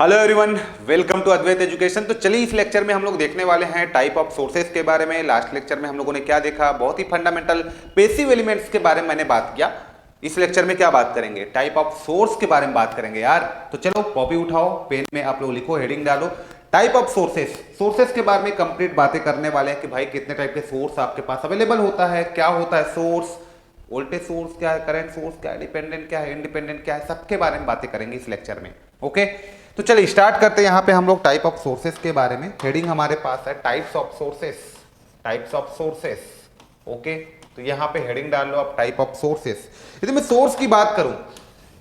Hello everyone, welcome to Advait education. तो चलिए इस लेक्चर में हम लोग देखने वाले हैं टाइप ऑफ सोर्सेज के बारे में। लास्ट लेक्चर में हम लोगों ने क्या देखा, बहुत ही फंडामेंटल पैसिव एलिमेंट्स के बारे में मैंने बात किया। इस लेक्चर में क्या बात करेंगे, टाइप ऑफ सोर्स के बारे में बात करेंगे यार। तो चलो कॉपी उठाओ, पेन में आप लोग लिखो, हेडिंग डालो, टाइप ऑफ सोर्सेस। सोर्सेस के बारे में कंप्लीट बातें करने वाले हैं कि भाई कितने टाइप के सोर्स आपके पास अवेलेबल होता है, क्या होता है सोर्स, वोल्टेज सोर्स क्या है, करंट सोर्स क्या है, डिपेंडेंट क्या है, इंडिपेंडेंट क्या है, सबके बारे में बातें करेंगे इस लेक्चर में। ओके, तो चलिए स्टार्ट करते हैं। यहाँ पे हम लोग टाइप ऑफ सोर्सेस के बारे में, हेडिंग हमारे पास है types of sources, types of sources. Okay, तो यहाँ पे हेडिंग डाल लो आप, टाइप ऑफ सोर्सेस। यदि मैं सोर्स की बात करूं,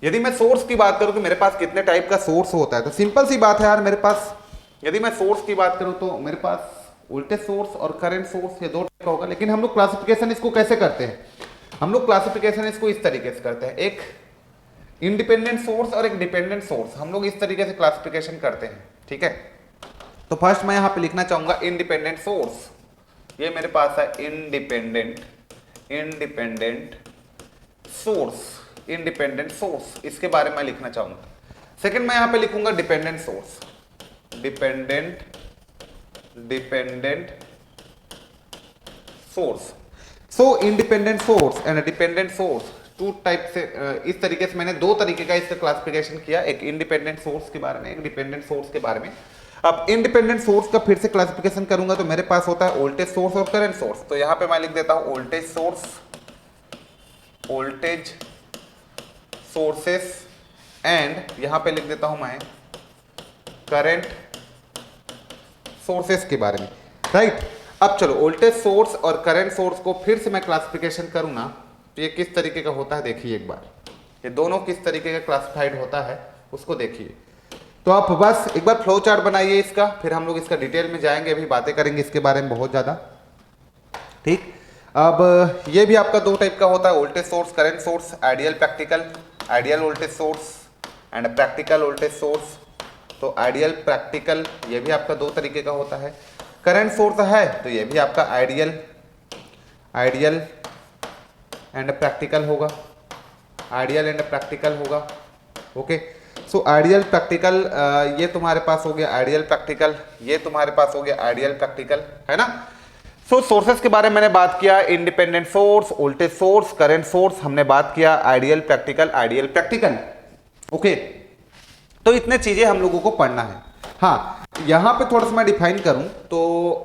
यदि मैं सोर्स की बात करूं कि मेरे पास कितने टाइप का सोर्स होता है, तो सिंपल सी बात है यार, मेरे पास यदि मैं सोर्स की बात करूं तो मेरे पास वोल्टेज सोर्स और करंट सोर्स, ये दो टाइप का होगा। लेकिन हम लोग क्लासिफिकेशन इसको कैसे करते हैं, हम लोग क्लासिफिकेशन इसको इस तरीके से करते हैं, एक इंडिपेंडेंट सोर्स और एक डिपेंडेंट सोर्स, हम लोग इस तरीके से क्लासिफिकेशन करते हैं। ठीक है, तो फर्स्ट मैं यहां पे लिखना चाहूंगा इंडिपेंडेंट सोर्स। ये मेरे पास है इंडिपेंडेंट सोर्स, इंडिपेंडेंट सोर्स, इसके बारे में लिखना चाहूंगा। सेकंड मैं यहां पे लिखूंगा dependent source, dependent source. So independent source and dependent source, two type से, इस तरीके से मैंने दो तरीके का इसका क्लासिफिकेशन किया, एक इंडिपेंडेंट सोर्स के बारे में, एक डिपेंडेंट सोर्स के बारे में। अब इंडिपेंडेंट सोर्स का फिर से क्लासिफिकेशन करूंगा तो मेरे पास होता है वोल्टेज सोर्स और करंट सोर्स। तो यहां पे मैं लिख देता हूं voltage source, voltage sources, and यहां पे लिख देता हूं मैं करंट सोर्सेस के बारे में, राइट। अब चलो वोल्टेज सोर्स और करंट सोर्स को फिर से मैं क्लासिफिकेशन करूं ना, तो ये किस तरीके का होता है देखिए एक बार, ये दोनों किस तरीके का क्लासिफाइड होता है उसको देखिए। तो आप बस एक बार फ्लो चार्ट बनाइए इसका, फिर हम लोग इसका डिटेल में जाएंगे, अभी बातें करेंगे इसके बारे में बहुत ज़्यादा। ठीक, अब ये भी आपका दो टाइप का होता है, voltage source, current source, ideal practical, ideal voltage source and practical voltage source. तो आइडियल प्रैक्टिकल ये भी आपका दो तरीके का होता है। करंट सोर्स है तो ये भी आपका आइडियल एंड प्रैक्टिकल होगा, आइडियल एंड प्रैक्टिकल होगा। ओके, सो आइडियल प्रैक्टिकल ये तुम्हारे पास हो गया आइडियल प्रैक्टिकल, ये तुम्हारे पास हो गया आइडियल प्रैक्टिकल, है ना। सो सोर्सेस के बारे में मैंने बात किया, independent source, voltage source, current source, हमने बात किया आइडियल प्रैक्टिकल। ओके, तो इतने चीजें हम लोगों को पढ़ना है। हाँ, यहां पे थोड़ा सा मैं डिफाइन करूं तो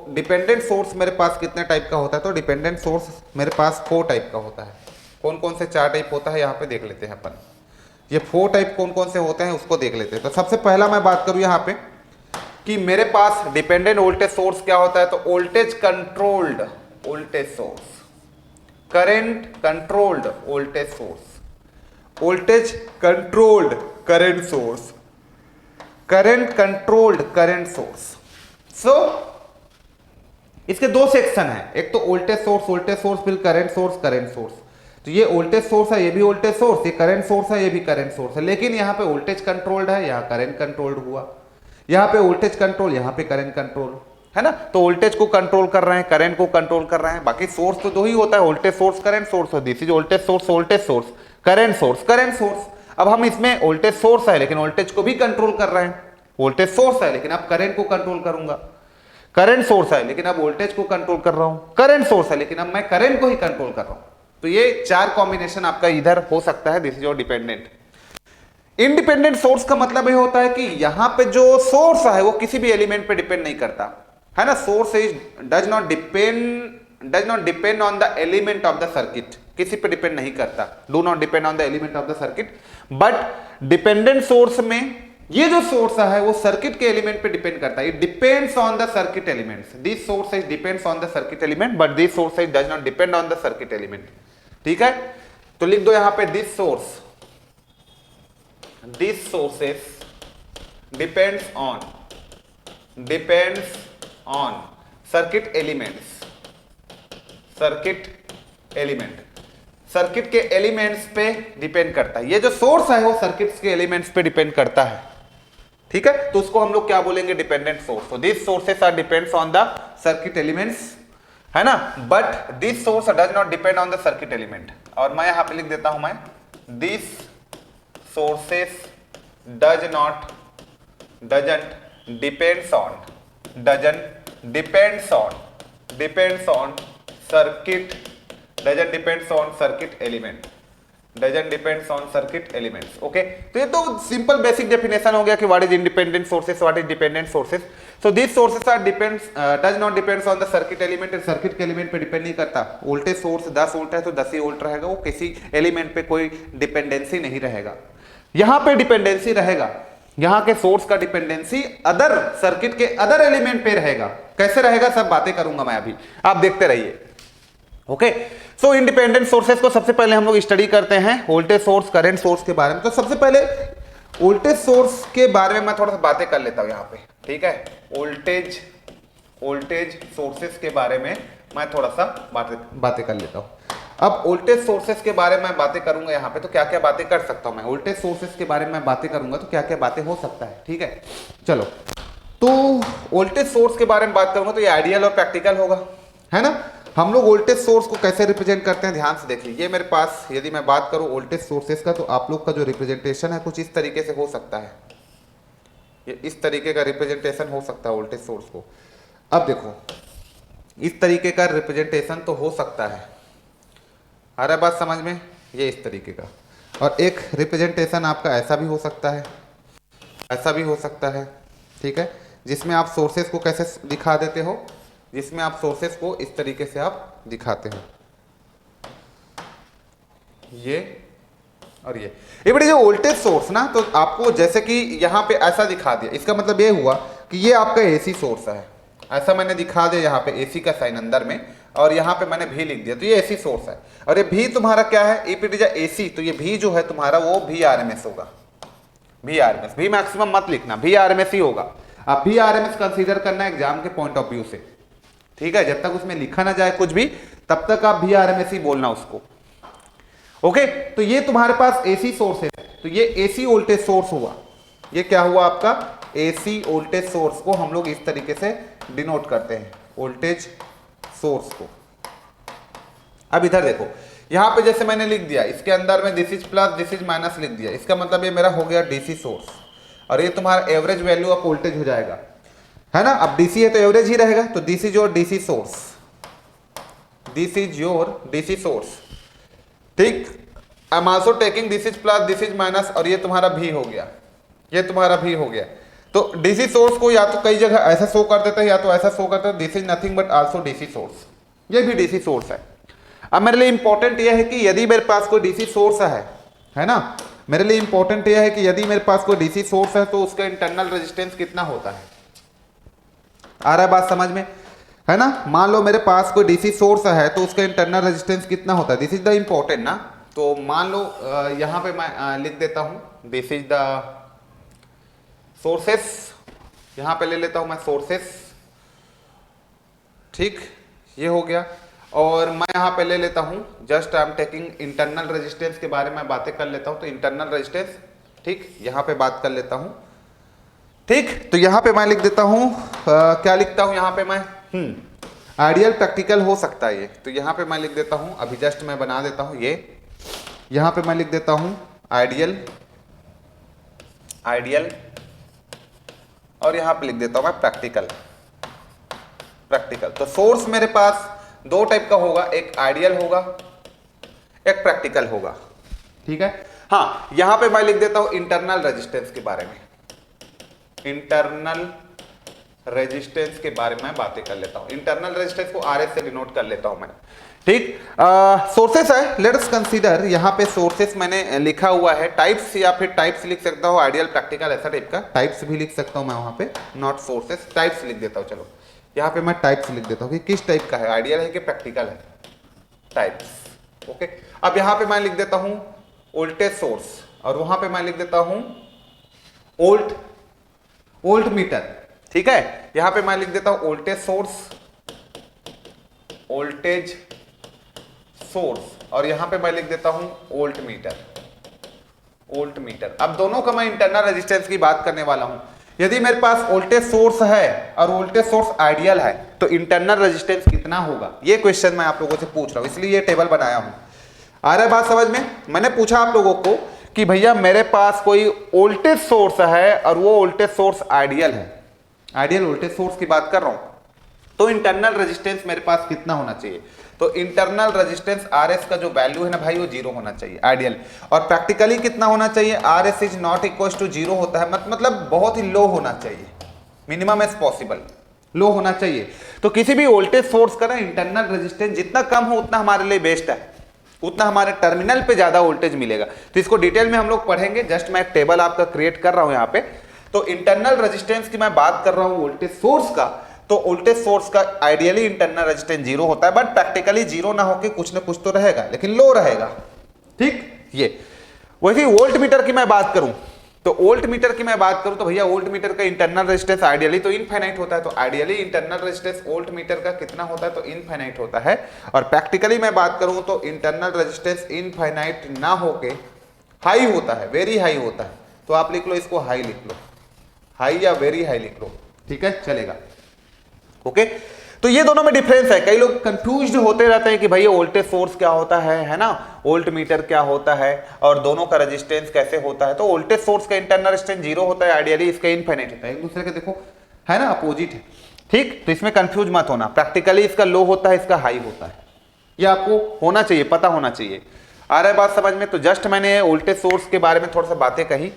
डिपेंडेंट सोर्स मेरे पास कितने टाइप का होता है, तो डिपेंडेंट सोर्स मेरे पास 4 टाइप का होता है। कौन कौन से 4 टाइप होता है यहाँ पे देख लेते हैं अपन, ये 4 टाइप कौन कौन से होते हैं उसको देख लेते हैं। तो सबसे पहला मैं बात करूं यहाँ पे कि मेरे पास डिपेंडेंट वोल्टेज सोर्स क्या होता है, तो voltage controlled voltage source, current controlled voltage source, voltage controlled current source, current controlled current source. So इसके दो सेक्शन है, एक तो वोल्टेज सोर्स, फिर करंट सोर्स। तो ये वोल्टेज सोर्स है, ये भी वोल्टेज सोर्स, ये करंट सोर्स है, ये भी करंट सोर्स है। लेकिन यहाँ पे वोल्टेज कंट्रोल्ड है, यहाँ करंट कंट्रोल्ड हुआ, यहाँ पे वोल्टेज कंट्रोल, यहाँ पे करंट कंट्रोल, है ना। तो वोल्टेज को कंट्रोल कर रहे हैं, करंट को कंट्रोल कर रहे हैं। बाकी सोर्स तो दो ही होता है, voltage source, current source. This is voltage source, current source. अब हम इसमें वोल्टेज सोर्स है लेकिन वोल्टेज को भी कंट्रोल कर रहे हैं, वोल्टेज सोर्स है लेकिन अब करंट को कंट्रोल करूंगा, करंट सोर्स है लेकिन अब वोल्टेज को कंट्रोल कर रहा हूं, करंट सोर्स है लेकिन अब मैं करंट को ही कंट्रोल कर रहा हूं। तो ये 4 कॉम्बिनेशन आपका इधर हो सकता है। This is your dependent. Independent source का मतलब ये होता है कि यहां पे जो सोर्स है वो किसी भी एलिमेंट पे डिपेंड नहीं करता, है ना। Source is does not depend on the element of the circuit, किसी पे डिपेंड नहीं करता, do not depend on the element of the circuit. But dependent source में ये जो सोर्स है वो सर्किट के एलिमेंट पे डिपेंड करता है, it depends on the circuit elements. This source is depends on the circuit element but this source is does not depend on the circuit element. ठीक है, तो लिख दो यहां पे this sources depends on circuit elements, circuit के elements पे depend करता है। ये जो सोर्स है वो सर्किट्स के एलिमेंट्स पे डिपेंड करता है, ठीक है। तो उसको हम लोग क्या बोलेंगे, डिपेंडेंट सोर्स। तो this sources are depends on the circuit elements, है ना, but this source does not depend on the circuit element. और मैं यहां पे लिख देता हूं मैं this sources does not doesn't depends on circuit, doesn't depends on circuit element, doesn't depends on circuit elements. Okay, तो ये तो सिंपल बेसिक डेफिनेशन हो गया कि what is independent sources, what is dependent sources. So this sources are depends does not depends on the circuit element, circuit के element पे depend नहीं करता। वोल्टेज सोर्स 10 वोल्ट है तो 10 ही वोल्ट रहेगा, वो किसी एलिमेंट पे कोई डिपेंडेंसी नहीं रहेगा। यहां पे डिपेंडेंसी रहेगा, यहां के सोर्स का डिपेंडेंसी अदर सर्किट के अदर एलिमेंट पे रहेगा। कैसे रहेगा सब बातें करूंगा मैं अभी, आप देखते रहिए। ओके, सो इंडिपेंडेंट सोर्सेस को सबसे पहले हम लोग स्टडी करते हैं वोल्टेज सोर्स, करंट सोर्स के बारे में। तो सबसे पहले वोल्टेज सोर्स के बारे में मैं थोड़ा सा बातें कर लेता हूं यहां पे, ठीक है। वोल्टेज सोर्सेस के बारे में मैं थोड़ा सा बातें कर लेता हूं। अब वोल्टेज सोर्सेस के बारे में बातें करूंगा यहाँ पे, तो क्या क्या बातें कर सकता हूं मैं। वोल्टेज सोर्सेस के बारे में बातें करूंगा तो क्या क्या बातें हो सकता है, ठीक है। चलो, तो वोल्टेज सोर्स के बारे में बात करूंगा तो ये आइडियल और प्रैक्टिकल होगा, है ना। हम लोग वोल्टेज सोर्स को कैसे रिप्रेजेंट करते हैं ध्यान से देखिए। ये मेरे पास यदि मैं बात करूं वोल्टेज सोर्सेस का, तो आप लोग का जो रिप्रेजेंटेशन है कुछ इस तरीके से हो सकता है। ये इस तरीके का रिप्रेजेंटेशन हो सकता है वोल्टेज सोर्स को। अब देखो, इस तरीके का रिप्रेजेंटेशन तो हो सकता है, आ रहा है बात समझ में, ये इस तरीके का। और एक रिप्रेजेंटेशन आपका ऐसा भी हो सकता है, ऐसा भी हो सकता है, ठीक है, जिसमें आप सोर्सेस को कैसे दिखा देते हो, जिसमें आप सोर्सेस को इस तरीके से आप दिखाते हो, ये और ये बड़ी जो वोल्टेज सोर्स ना, तो आपको जैसे कि यहां पे ऐसा दिखा दिया, इसका मतलब ये हुआ कि ये आपका एसी सोर्स है, ऐसा मैंने दिखा दिया यहाँ पे एसी का साइन अंदर में, और यहाँ पे मैंने भी लिख दिया, तो ये एसी सोर्स है। और ये भी तुम्हारा क्या है, इफ इट इज एसी, तो ये भी जो है तुम्हारा वो भी आरएमएस होगा, भी आरएमएस, भी मैक्सिमम मत लिखना, भी आरएमएस ही होगा। आप भी आरएमएस कंसीडर करना एग्जाम के पॉइंट ऑफ व्यू से, ठीक है। जब तक उसमें लिखा ना जाए कुछ भी, तब तक आप भी आरएमएस ही बोलना उसको। ओके, तो ये तुम्हारे पास एसी सोर्स है, तो ये एसी वोल्टेज सोर्स हुआ। ये क्या हुआ आपका, एसी वोल्टेज सोर्स को हम लोग इस तरीके से डिनोट करते हैं, वोल्टेज सोर्स को। अब इधर देखो, यहां पे जैसे मैंने लिख दिया, इसके अंदर में this is plus this is minus लिख दिया, इसका मतलब ये मेरा हो गया डीसी सोर्स, और ये तुम्हारा एवरेज वैल्यू ऑफ वोल्टेज हो जाएगा, है ना। अब डीसी है तो एवरेज ही रहेगा, तो this is your DC source, this is your DC source, ठीक। I am also taking this is plus this is minus, और ये तुम्हारा भी हो गया, ये तुम्हारा भी हो गया। तो डीसी सोर्स को या तो कई जगह ऐसा शो कर देता है या तो ऐसा शो करता है, this is nothing but also DC source, ये भी डीसी सोर्स है। अब मेरे लिए इंपॉर्टेंट यह है कि यदि मेरे पास कोई डीसी सोर्स है ना, मेरे लिए इंपॉर्टेंट यह है कि यदि मेरे पास कोई डीसी सोर्स है तो उसका इंटरनल रेजिस्टेंस कितना होता है। आ रहा है बात समझ में, है ना। मान लो मेरे पास कोई डीसी सोर्स है तो उसका इंटरनल रेजिस्टेंस कितना होता है, दिस इज द इंपॉर्टेंट ना। तो मान लो यहां पे मैं लिख देता हूं दिस इज द सोर्सेस, यहां पे ले लेता हूं मैं सोर्सेस, ठीक, ये हो गया। और मैं यहां पे ले लेता हूं just I am taking internal resistance के बारे में बातें कर लेता हूं, तो इंटरनल रेजिस्टेंस, ठीक, यहां पे बात कर लेता हूं, ठीक। तो यहां पे मैं लिख देता हूं क्या लिखता हूं यहां पे मैं, आइडियल प्रैक्टिकल हो सकता है ये, तो यहां पे मैं लिख देता हूं, अभी जस्ट मैं बना देता हूं ये, यहां पे मैं लिख देता हूं आइडियल, आइडियल, और यहां पे लिख देता हूं मैं प्रैक्टिकल, प्रैक्टिकल। तो सोर्स मेरे पास दो टाइप का होगा, एक आइडियल होगा, एक प्रैक्टिकल होगा, ठीक है। हाँ, यहां पे मैं लिख देता हूं इंटरनल रेजिस्टेंस के बारे में, इंटरनल रेजिस्टेंस के बारे में बातें कर लेता हूं, इंटरनल रेजिस्टेंस को आरएस से डिनोट कर लेता हूं मैं, ठीक। सोर्सेस है, लेट अस कंसीडर, यहां पे सोर्सेस मैंने लिखा हुआ है, टाइप्स या फिर टाइप्स लिख सकता हूं, आइडियल प्रैक्टिकल ऐसा टाइप का, टाइप्स भी लिख सकता हूं मैं वहां पे, नॉट सोर्सेस, टाइप्स लिख देता हूं। चलो यहां पे मैं टाइप्स लिख देता हूं कि किस टाइप का है, आइडियल है कि प्रैक्टिकल है, टाइप्स। ओके, अब यहां पे मैं लिख देता हूं वोल्टेज सोर्स, और वहां पे मैं लिख देता हूं वोल्ट मीटर, ठीक है। यहां पे मैं लिख देता हूं वोल्टेज सोर्स, वोल्टेज सोर्स, और यहां पे मैं लिख देता हूं वोल्ट मीटर, वोल्ट मीटर। अब दोनों का मैं इंटरनल रेजिस्टेंस की बात करने वाला हूं। यदि मेरे पास वोल्टेज सोर्स है और वोल्टेज सोर्स आइडियल है तो इंटरनल रेजिस्टेंस कितना होगा, ये क्वेश्चन मैं आप लोगों से पूछ रहा हूं, इसलिए ये टेबल बनाया हूं। आ रहा है बात समझ में। मैंने पूछा आप लोगों को कि भैया मेरे पास कोई वोल्टेज सोर्स है और वो वोल्टेज सोर्स आइडियल है, आइडियल वोल्टेज सोर्स की बात कर रहा हूं, तो इंटरनल रेजिस्टेंस मेरे पास कितना होना चाहिए? तो इंटरनल रेजिस्टेंस RS का जो वैल्यू है ना भाई वो 0 होना चाहिए आइडियल। और प्रैक्टिकली कितना होना चाहिए? RS is not equal to 0 होता है, मतलब बहुत ही लो होना चाहिए, मिनिमम एज पॉसिबल लो होना चाहिए। तो किसी भी वोल्टेज सोर्स का ना इंटरनल रेजिस्टेंस जितना कम हो उतना हमारे लिए बेस्ट है, उतना हमारे टर्मिनल पे ज्यादा वोल्टेज मिलेगा। तो इसको डिटेल में हम लोग पढ़ेंगे, जस्ट मैं एक टेबल आपका क्रिएट कर रहा हूं यहाँ पे। तो इंटरनल रेजिस्टेंस की मैं बात कर रहा हूं वोल्टेज सोर्स का, तो वोल्टेज सोर्स का आइडियली इंटरनल रेजिस्टेंस 0 होता है, बट प्रैक्टिकली 0 ना होके कुछ ना कुछ तो रहेगा, लेकिन लो रहेगा, ठीक। ये वैसे वोल्ट मीटर की मैं बात करूं, तो वोल्ट मीटर की मैं बात करूं तो भैया वोल्ट मीटर का इंटरनल रेजिस्टेंस आइडियली तो इनफाइनाइट होता है। तो ideally internal resistance volt meter का कितना होता है? तो इनफाइनाइट होता है। और प्रैक्टिकली मैं बात करूं तो इंटरनल रेजिस्टेंस इनफाइनाइट ना होके हाई होता है, वेरी हाई होता है। तो आप लिख लो इसको, हाई लिख लो, हाई या वेरी हाई लिख लो, ठीक है, चलेगा। ओके, तो ये दोनों में डिफरेंस है। कई लोग कंफ्यूज्ड होते रहते हैं कि भैया वोल्टेज सोर्स क्या होता है ना, वोल्ट मीटर क्या होता है और दोनों का रेजिस्टेंस कैसे होता है। तो वोल्टेज सोर्स का इंटरनल रेजिस्टेंस 0 होता है, आइडियली इसका इनफाइनाइट होता है, एक दूसरे के देखो है ना अपोजिट है, ठीक। तो इसमें कंफ्यूज मत होना, प्रैक्टिकली इसका लो होता है, इसका हाई होता है, ये आपको होना चाहिए, पता होना चाहिए। आ रहा है बात समझ में? तो जस्ट मैंने वोल्टेज सोर्स के बारे में थोड़ा सा बातें कही,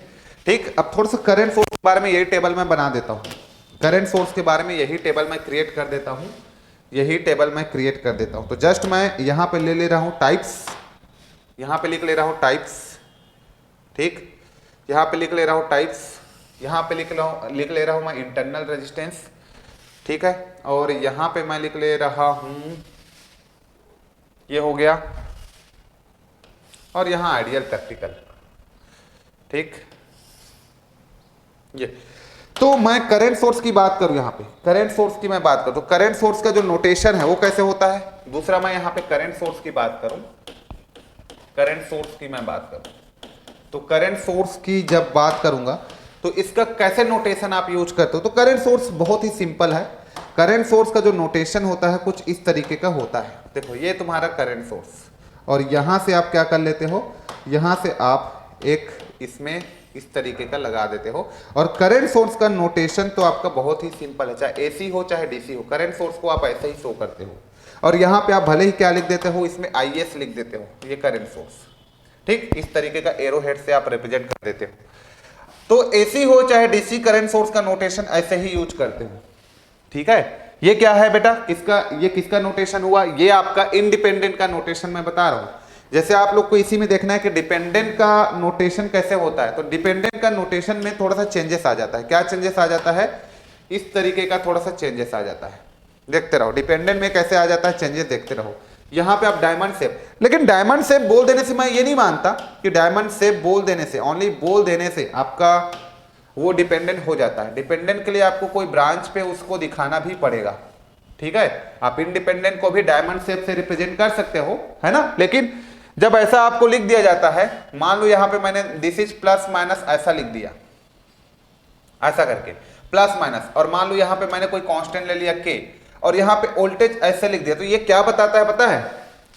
ठीक। अब थोड़ा सा करंट सोर्स के बारे में यही टेबल मैं बना देता हूँ, करंट सोर्स के बारे में यही टेबल मैं क्रिएट कर देता हूं, यही टेबल मैं क्रिएट कर देता हूं। तो जस्ट मैं यहां पे ले रहा हूं टाइप्स, यहां पे लिख ले रहा हूं टाइप्स, ठीक। यहां पे लिख ले रहा हूं टाइप्स, यहां पे लिख ले रहा हूं मैं इंटरनल रेजिस्टेंस, ठीक है। और यहां पे मैं लिख ले रहा हूं, ये हो गया, और यहां आइडियल प्रैक्टिकल, ठीक। ये तो मैं करंट सोर्स की बात करूं, यहां पे करंट सोर्स की मैं बात करूं तो करंट सोर्स का जो नोटेशन है वो कैसे होता है। दूसरा मैं यहां पे करंट सोर्स की बात करूं, करंट सोर्स की मैं बात करूं तो करंट सोर्स की जब बात करूंगा तो इसका कैसे नोटेशन आप यूज करते हो। तो करंट सोर्स बहुत ही सिंपल है, करंट सोर्स का जो नोटेशन होता है कुछ इस तरीके का होता है। देखो ये तुम्हारा करंट सोर्स, और यहां से आप क्या कर लेते हो, यहां से आप एक इसमें इस तरीके का लगा देते हो। और करंट सोर्स का नोटेशन तो आपका बहुत ही सिंपल है, चाहे एसी हो चाहे डीसी हो, करंट सोर्स को आप ऐसे ही शो करते हो। और यहाँ पे आप भले ही क्या लिख देते हो, इसमें IS लिख देते हो, ये करंट सोर्स, ठीक। इस तरीके का एरो हेड से आप रिप्रेजेंट कर देते हो। तो एसी हो चाहे डीसी, करंट सोर्स का नोटेशन ऐसे ही यूज करते हो, ठीक है। ये क्या है बेटा, किसका, ये किसका नोटेशन हुआ, ये आपका इंडिपेंडेंट का नोटेशन मैं बता रहा हूं। जैसे आप लोग को इसी में देखना है कि डिपेंडेंट का नोटेशन कैसे होता है। तो डिपेंडेंट का नोटेशन में थोड़ा सा चेंजेस आ जाता है। क्या चेंजेस आ जाता है, इस तरीके का थोड़ा सा चेंजेस आ जाता है, देखते रहो डिपेंडेंट में कैसे आ जाता है चेंजेस, देखते रहो। यहाँ पे आप डायमंड शेप, लेकिन डायमंड शेप बोल देने से मैं ये नहीं मानता कि डायमंड शेप बोल देने से, ओनली बोल देने से आपका वो डिपेंडेंट हो जाता है। डिपेंडेंट के लिए आपको कोई ब्रांच पे उसको दिखाना भी पड़ेगा, ठीक है। आप इंडिपेंडेंट को भी डायमंड शेप से रिप्रेजेंट कर सकते हो, है ना। लेकिन जब ऐसा आपको लिख दिया जाता है, मान लो यहां पे मैंने दिस इज प्लस माइनस ऐसा लिख दिया, ऐसा करके प्लस माइनस, और मान लो यहां पे मैंने कोई कांस्टेंट ले लिया k, और यहां पे वोल्टेज ऐसे लिख दिया, तो ये क्या बताता है पता है,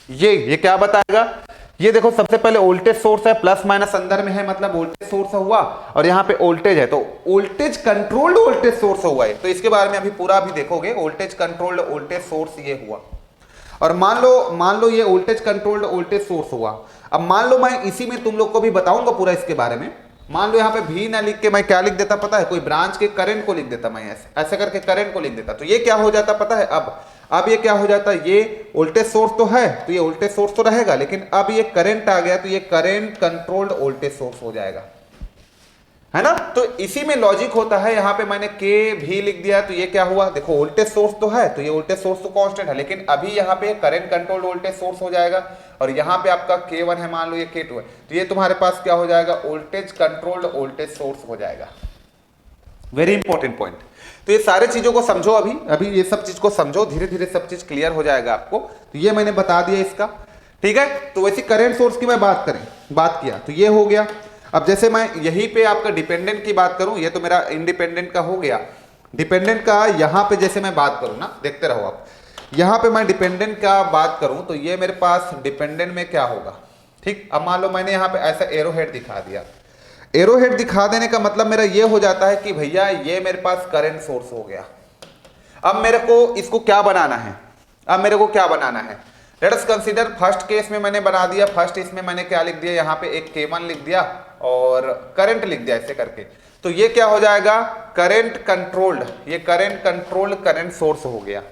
ये क्या बताएगा, ये देखो सबसे पहले वोल्टेज सोर्स है, प्लस माइनस अंदर में है, मतलब वोल्टेज सोर्स हुआ, और यहाँ पे वोल्टेज है, तो वोल्टेज कंट्रोल्ड वोल्टेज सोर्स हुआ है। तो इसके बारे में अभी पूरा अभी देखोगे, वोल्टेज कंट्रोल्ड वोल्टेज सोर्स ये हुआ। और मान लो ये वोल्टेज कंट्रोल्ड वोल्टेज सोर्स हुआ। अब मान लो मैं इसी में तुम लोग को भी बताऊंगा पूरा इसके बारे में। मान लो यहाँ पे भी ना लिख के मैं क्या लिख देता पता है, कोई ब्रांच के करंट को लिख देता, मैं ऐसे करके करंट को लिख देता, तो ये क्या हो जाता पता है, अब ये क्या हो जाता, ये वोल्टेज सोर्स तो है, तो ये वोल्टेज सोर्स तो रहेगा, लेकिन अब ये करंट आ गया, तो ये करंट कंट्रोल्ड वोल्टेज सोर्स हो जाएगा, है ना। तो इसी में लॉजिक होता है। यहाँ पे मैंने के भी लिख दिया, तो ये क्या हुआ, देखो वोल्टेज सोर्स तो है, तो ये वोल्टेज सोर्स तो कांस्टेंट है, लेकिन अभी यहाँ पे करंट कंट्रोल्ड वोल्टेज सोर्स हो जाएगा। और यहाँ पे आपका K1 है, मान लो ये K2 है, तो ये तुम्हारे पास क्या हो जाएगा, वोल्टेज कंट्रोल्ड वोल्टेज सोर्स हो जाएगा। Very important point. तो ये सारे चीजों को समझो, अभी ये सब चीज को समझो, धीरे धीरे सब चीज क्लियर हो जाएगा आपको। तो ये मैंने बता दिया इसका, ठीक है। तो वैसे करंट सोर्स की मैं बात किया, तो ये हो गया। अब जैसे मैं यहीं पे आपका डिपेंडेंट की बात करूं, ये तो मेरा इंडिपेंडेंट का हो गया। डिपेंडेंट का यहां पे जैसे मैं बात करूं ना, देखते रहो आप, यहां पे मैं डिपेंडेंट का बात करूं तो ये मेरे पास डिपेंडेंट में क्या होगा, ठीक, अब मान लो मैंने यहाँ पे ऐसा एरो हेड दिखा दिया। एरो हेड दिखा देने का मतलब मेरा ये हो जाता है कि भैया ये मेरे पास करंट सोर्स हो गया। अब मेरे को इसको क्या बनाना है, अब मेरे को क्या बनाना है, let us consider first case में मैंने बना दिया, फर्स्ट इसमें मैंने क्या लिख दिया, यहाँ पे एक K1 लिख दिया और करंट लिख दिया ऐसे करके, तो ये क्या हो जाएगा, करंट कंट्रोल्ड, ये करंट कंट्रोल्ड करंट सोर्स हो गया।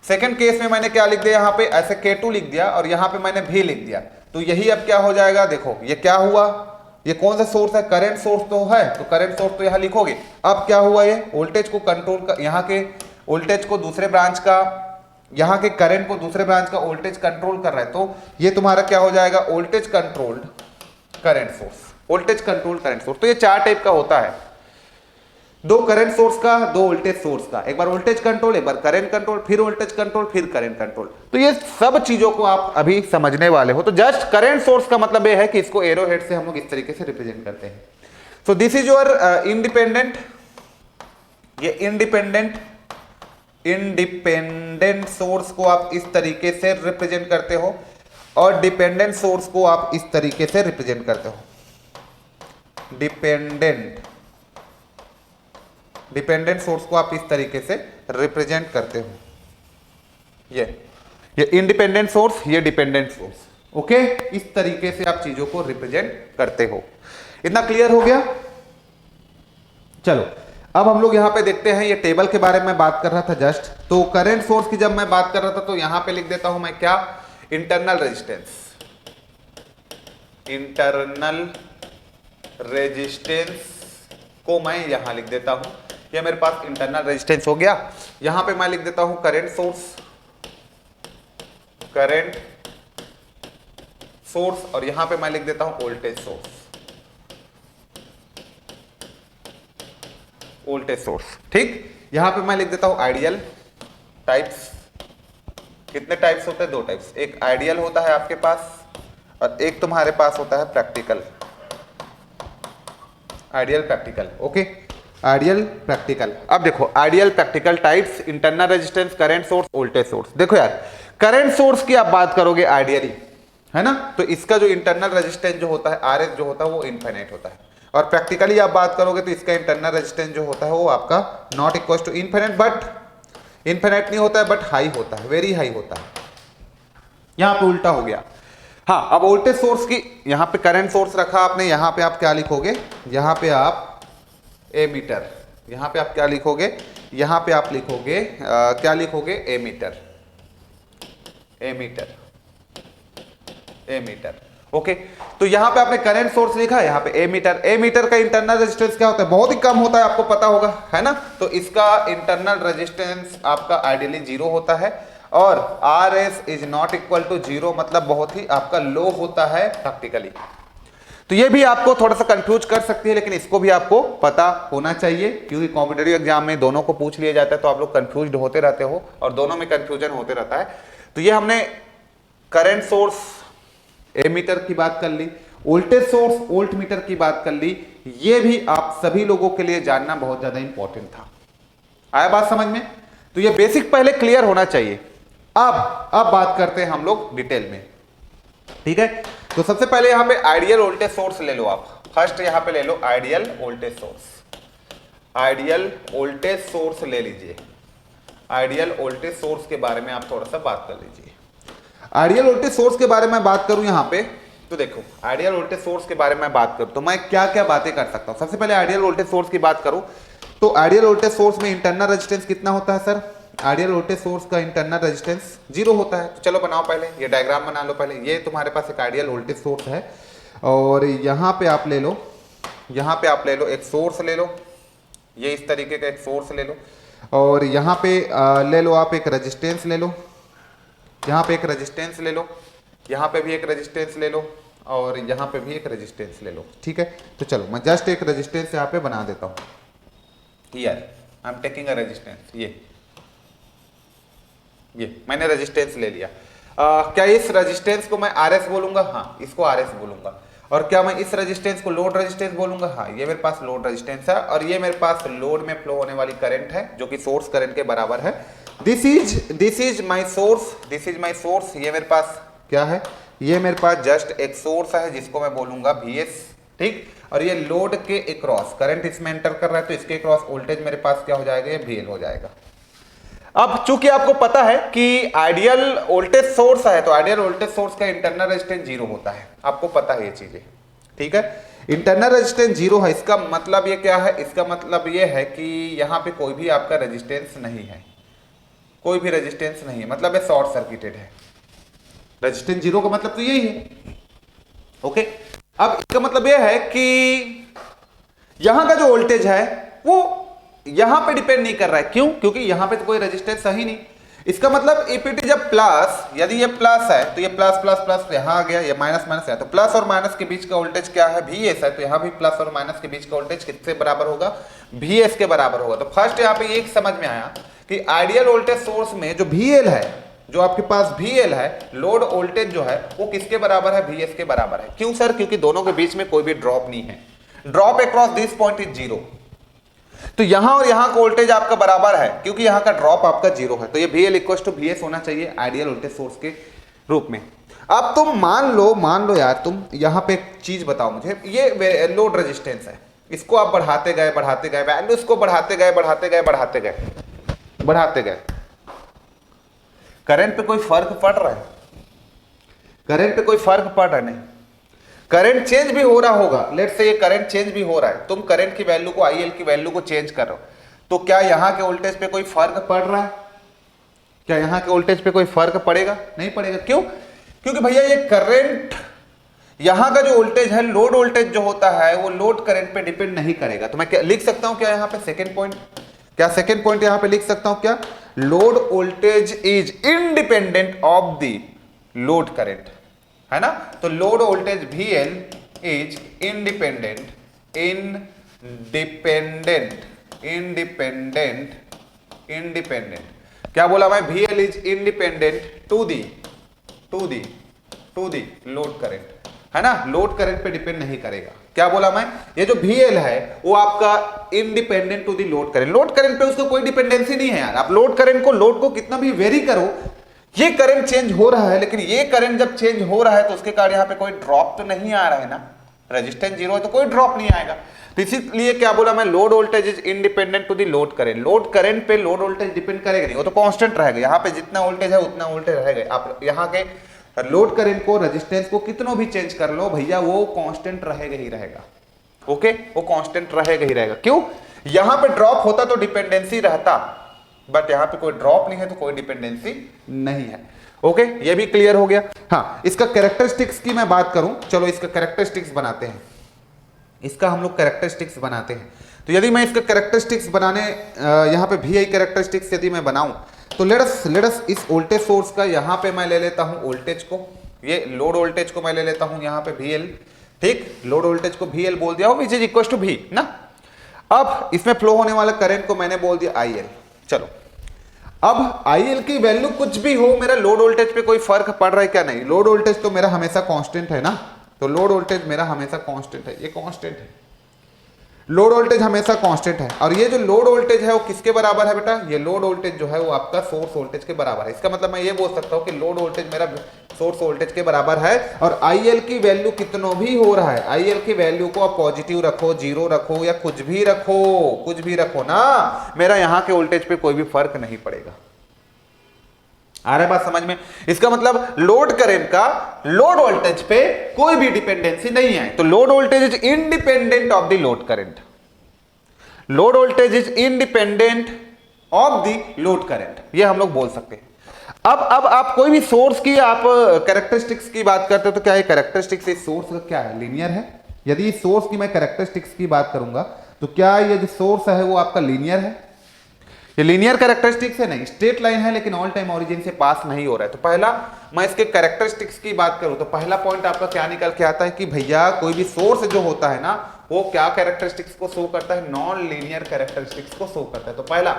सेकंड केस में मैंने क्या लिख दिया, यहाँ पे ऐसे K2 लिख दिया और यहाँ पे मैंने V लिख दिया, तो यही अब क्या हो जाएगा, देखो ये क्या हुआ, ये कौन सा सोर्स है, करंट सोर्स तो है, तो करंट सोर्स तो यहाँ लिखोगे। अब क्या हुआ, ये वोल्टेज को कंट्रोल कर, यहाँ के वोल्टेज को दूसरे ब्रांच का, यहाँ के करंट को दूसरे ब्रांच का वोल्टेज कंट्रोल कर रहा है, तो ये तुम्हारा क्या हो जाएगा, voltage controlled current source, voltage control current source. तो ये चार टाइप का होता है, दो करंट सोर्स का, दो वोल्टेज सोर्स का, एक बार वोल्टेज कंट्रोल, एक बार करंट कंट्रोल, फिर वोल्टेज कंट्रोल, फिर करंट कंट्रोल। तो ये सब चीजों को आप अभी समझने वाले हो। तो जस्ट करंट सोर्स का मतलब ये है कि इसको एरो हेड से हम लोग इस तरीके से रिप्रेजेंट करते हैं। So this is your independent, ये इंडिपेंडेंट सोर्स को आप इस तरीके से रिप्रेजेंट करते हो और डिपेंडेंट सोर्स को आप इस तरीके से रिप्रेजेंट करते हो। डिपेंडेंट सोर्स को आप इस तरीके से रिप्रेजेंट करते हो, ये इंडिपेंडेंट सोर्स, ये डिपेंडेंट सोर्स, ओके, इस तरीके से आप चीजों को रिप्रेजेंट करते हो। इतना क्लियर हो गया। चलो अब हम लोग यहां पे देखते हैं, ये टेबल के बारे में बात कर रहा था जस्ट, तो करंट सोर्स की जब मैं बात कर रहा था तो यहां पे लिख देता हूं मैं क्या, इंटरनल रेजिस्टेंस, इंटरनल रेजिस्टेंस को मैं यहां लिख देता हूं, ये मेरे पास इंटरनल रेजिस्टेंस हो गया। यहां पे मैं लिख देता हूं करंट सोर्स, करंट सोर्स, और यहां पे मैं लिख देता हूं वोल्टेज सोर्स, वोल्टेज सोर्स, ठीक। यहां पे मैं लिख देता हूं आइडियल टाइप्स। कितने टाइप्स होते हैं, दो टाइप्स, एक आइडियल होता है आपके पास और एक तुम्हारे पास होता है practical, ideal practical, okay, ideal practical. अब देखो ideal practical types, internal resistance, current source, voltage source. देखो यार करंट सोर्स की आप बात करोगे आइडियली, है ना, तो इसका जो इंटरनल रेजिस्टेंस जो होता है, RS जो होता है वो इनफाइनाइट होता है, और प्रैक्टिकली आप बात करोगे तो इसका इंटरनल रेजिस्टेंस जो होता है वो आपका not equal to infinite, but infinite नहीं होता है, बट हाई होता है, वेरी हाई होता है। यहां पे उल्टा हो गया। हाँ, अब वोल्टेज सोर्स की, यहां पे करंट सोर्स रखा आपने, यहां पे आप क्या लिखोगे, यहां पे आप एमीटर, यहां पे आप क्या लिखोगे, यहां पे आप लिखोगे क्या लिखोगे, एमीटर, एमीटर, एमीटर, ओके। तो यहां पे आपने करंट सोर्स लिखा, यहां पे एमीटर, एमीटर का इंटरनल रेजिस्टेंस क्या होता है, बहुत ही कम होता है, आपको पता होगा, है ना, तो इसका इंटरनल रेजिस्टेंस आपका आइडियली 0 होता है, और RS is not equal to 0 मतलब बहुत ही आपका लो होता है प्रैक्टिकली। तो ये भी आपको थोड़ा सा कंफ्यूज कर सकती है, लेकिन इसको भी आपको पता होना चाहिए, क्योंकि कॉम्पिटिटिव एग्जाम में दोनों को पूछ लिया जाता है, तो आप लोग कंफ्यूज्ड होते रहते हो और दोनों में कंफ्यूजन होते रहता है। तो ये हमने करंट सोर्स, एमीटर की बात कर ली, वोल्टेज सोर्स, वोल्ट मीटर की बात कर ली, ये भी आप सभी लोगों के लिए जानना बहुत ज्यादा इंपॉर्टेंट था। आया बात समझ में? तो ये बेसिक पहले क्लियर होना चाहिए। अब बात करते हैं हम लोग डिटेल में, ठीक है। तो सबसे पहले यहां पे आइडियल वोल्टेज सोर्स ले लो आप, फर्स्ट यहां पे ले लो ideal voltage source, ideal voltage source ले लीजिए। आइडियल वोल्टेज सोर्स के बारे में आप थोड़ा सा बात कर लीजिए। आइडियल वोल्टेज सोर्स के बारे में बात करूं यहां पे, तो देखो आइडियल वोल्टेज सोर्स के बारे में बात करूं तो मैं क्या क्या बातें कर सकता हूं। सबसे पहले आइडियल वोल्टेज सोर्स की बात करूं तो आइडियल वोल्टेज सोर्स में इंटरनल रेजिस्टेंस कितना होता है सर? आइडियल वोल्टेज सोर्स का इंटरनल रेजिस्टेंस 0 होता है। तो चलो बनाओ पहले, ये डायग्राम बना लो पहले। ये तुम्हारे पास एक आइडियल वोल्टेज सोर्स है और यहाँ पे आप ले लो, यहाँ पे आप ले लो एक सोर्स ले लो, ये इस तरीके का एक सोर्स ले लो, और यहाँ पे ले लो आप एक रेजिस्टेंस ले लो, यहाँ पे एक रेजिस्टेंस ले लो, यहाँ पे भी एक रेजिस्टेंस ले लो, और यहाँ पे भी एक रेजिस्टेंस ले लो, ठीक है। तो चलो मैं जस्ट एक रेजिस्टेंस यहाँ पे बना देता हूँ। Here I am taking a resistance, ये मैंने रेजिस्टेंस ले लिया। क्या इस रेजिस्टेंस को मैं RS बोलूंगा? हाँ, इसको RS बोलूंगा। और क्या मैं इस रेजिस्टेंस को लोड रेजिस्टेंस बोलूंगा? हाँ, ये मेरे पास लोड रेजिस्टेंस है, और ये मेरे पास लोड में फ्लो होने वाली करंट है जो कि सोर्स करंट के बराबर है। This is my source, this is my source. ये मेरे पास क्या है? ये मेरे पास जस्ट एक सोर्स है जिसको मैं बोलूंगा Vs, ठीक, और ये लोड के अक्रॉस करंट इसमें एंटर कर रहा है, तो इसके अक्रॉस वोल्टेज मेरे पास क्या हो जाएगा, ये VL हो जाएगा। अब चूंकि आपको पता है कि आइडियल वोल्टेज सोर्स है, तो आइडियल वोल्टेज सोर्स का इंटरनल रेजिस्टेंस 0 होता है, आपको पता है ये चीजें, ठीक है। इंटरनल रेजिस्टेंस 0 है, इसका मतलब ये क्या है, इसका मतलब ये है कि यहां पे कोई भी आपका रेजिस्टेंस नहीं है, कोई भी रेजिस्टेंस नहीं है, मतलब ये शॉर्ट सर्किटेड है। रेजिस्टेंस 0 का मतलब तो यही है, ओके। अब इसका मतलब ये है कि यहां का जो वोल्टेज है वो यहां पे डिपेंड नहीं कर रहा है, क्यों, क्योंकि यहां पे तो कोई रेजिस्टेंस है ही नहीं। इसका मतलब if it is a plus, यदि ये प्लस है तो ये प्लस प्लस प्लस यहां आ गया, ये माइनस माइनस है, तो प्लस और माइनस के बीच का वोल्टेज क्या है, Vs है, तो यहां भी प्लस और माइनस के बीच का वोल्टेज किससे बराबर होगा, Vs के बराबर होगा। तो फर्स्ट यहां पे ये समझ में आया कि आइडियल वोल्टेज सोर्स में जो VL है, जो आपके पास VL है, लोड वोल्टेज जो है वो किसके बराबर है, Vs के बराबर है। क्यों सर, क्योंकि दोनों के बीच में कोई भी ड्रॉप नहीं है, drop across this point is 0, तो यहां और यहां का वोल्टेज आपका बराबर है क्योंकि यहां का ड्रॉप आपका 0 है, तो ये VL इक्वल टू VS होना चाहिए आइडियल वोल्टेज सोर्स के रूप में। अब तुम मान लो यार, तुम यहां पे एक चीज बताओ मुझे, ये लोड रेजिस्टेंस है, इसको आप बढ़ाते गए वैल्यू इसको बढ़ाते गए, करंट पे कोई फर्क पड़ रहा है, करंट पे कोई फर्क पड़ रहा है नहीं, करंट चेंज भी हो रहा होगा, लेट्स से ये करंट चेंज भी हो रहा है, तुम करंट की वैल्यू को IL की वैल्यू को चेंज कर रहे हो, तो क्या यहां के वोल्टेज पे कोई फर्क पड़ रहा है, क्या यहां के वोल्टेज पे कोई फर्क पड़ेगा, नहीं पड़ेगा। क्यों, क्योंकि भैया ये करंट यहां का जो वोल्टेज है, लोड वोल्टेज जो होता है वो लोड करंट पे डिपेंड नहीं करेगा। तो मैं क्या लिख सकता हूं, क्या यहां पे सेकेंड पॉइंट, क्या सेकेंड पॉइंट यहां पे लिख सकता हूं, क्या load voltage is independent of the load current, है ना। तो load voltage VL is independent क्या बोला मैं, VL is independent to the load current, है ना, लोड करंट पे डिपेंड नहीं करेगा। क्या बोला मैं, ये जो VL है वो आपका independent to the load current, load current पे उसको कोई डिपेंडेंसी नहीं है यार। आप लोड करंट को, लोड को कितना भी वेरी करो, ये करंट चेंज हो रहा है, लेकिन ये करंट जब चेंज हो रहा है तो उसके कारण यहां पे कोई ड्रॉप तो नहीं आ रहा है ना, रेजिस्टेंस 0 है तो कोई ड्रॉप नहीं आएगा। तो इसीलिए क्या बोला मैं, load voltage is independent to the load current, load current पे लोड वोल्टेज डिपेंड करेगा नहीं, वो तो कांस्टेंट रहेगा, यहां पे जितना वोल्टेज है उतना वोल्टेज रहेगा। आप यहां के लोड करंट को, रेजिस्टेंस को कितना भी चेंज कर लो भैया, वो कांस्टेंट रहेगा ही रहेगा, ओके, वो कांस्टेंट रहेगा ही रहेगा। क्यों, यहां पे ड्रॉप होता तो डिपेंडेंसी रहता, बट यहां पे कोई ड्रॉप नहीं है तो कोई डिपेंडेंसी नहीं है, ओके, ये भी क्लियर हो गया। हाँ, इसका कैरेक्टरिस्टिक्स की मैं बात करूं, चलो इसका कैरेक्टरिस्टिक्स बनाते हैं, इसका हम लोग कैरेक्टरिस्टिक्स बनाते हैं। तो यदि मैं इसका कैरेक्टरिस्टिक्स बनाने यहां पे VI कैरेक्टरिस्टिक्स यदि मैं बनाऊं, तो लेट अस इस वोल्टेज सोर्स का यहां पे मैं ले लेता हूं वोल्टेज को, ये लोड वोल्टेज को मैं ले लेता हूं यहां पे VL, ठीक, लोड वोल्टेज को VL बोल दिया हो, which is equal to V ना। अब इसमें फ्लो होने वाला करंट को मैंने बोल दिया IL। चलो, अब IL की वैल्यू कुछ भी हो, मेरा लोड वोल्टेज पे कोई फर्क पड़ रहा है क्या, नहीं, लोड वोल्टेज तो मेरा हमेशा कांस्टेंट है ना, तो लोड वोल्टेज मेरा हमेशा कांस्टेंट है, ये कांस्टेंट है, लोड वोल्टेज हमेशा कांस्टेंट है। और ये जो लोड वोल्टेज है वो किसके बराबर है बेटा, ये लोड वोल्टेज जो है वो आपका सोर्स वोल्टेज के बराबर है। इसका मतलब मैं ये बोल सकता हूँ कि लोड वोल्टेज मेरा सोर्स वोल्टेज के बराबर है, और IL की वैल्यू कितना भी हो रहा है, IL की वैल्यू को आप पॉजिटिव रखो, 0 रखो, या कुछ भी रखो ना, मेरा यहाँ के वोल्टेज पे कोई भी फर्क नहीं पड़ेगा। आ रहा है बात समझ में। इसका मतलब लोड करंट का लोड वोल्टेज पे कोई भी डिपेंडेंसी नहीं है, तो load voltage is independent of the load current, load voltage is independent of the load current, ये हम लोग बोल सकते हैं। अब आप कोई भी सोर्स की आप कैरेक्टरिस्टिक्स की बात करते हो, तो क्या ये कैरेक्टरिस्टिक्स इस सोर्स का क्या है, लीनियर है। यदि इस सोर्स की मैं कैरेक्टरिस्टिक्स की बात करूंगा तो क्या ये जो सोर्स है वो आपका लीनियर है, ये लीनियर कैरेक्टरिस्टिक्स है, नहीं, स्ट्रेट लाइन है लेकिन ऑल टाइम ओरिजिन से पास नहीं हो रहा है। तो पहला मैं इसके कैरेक्टरिस्टिक्स की बात करूं तो पहला पॉइंट आपका क्या निकल के आता है कि भैया कोई भी सोर्स जो होता है ना वो क्या कैरेक्टरिस्टिक्स को शो करता है, नॉन लीनियर कैरेक्टरिस्टिक्स को शो करता है। तो पहला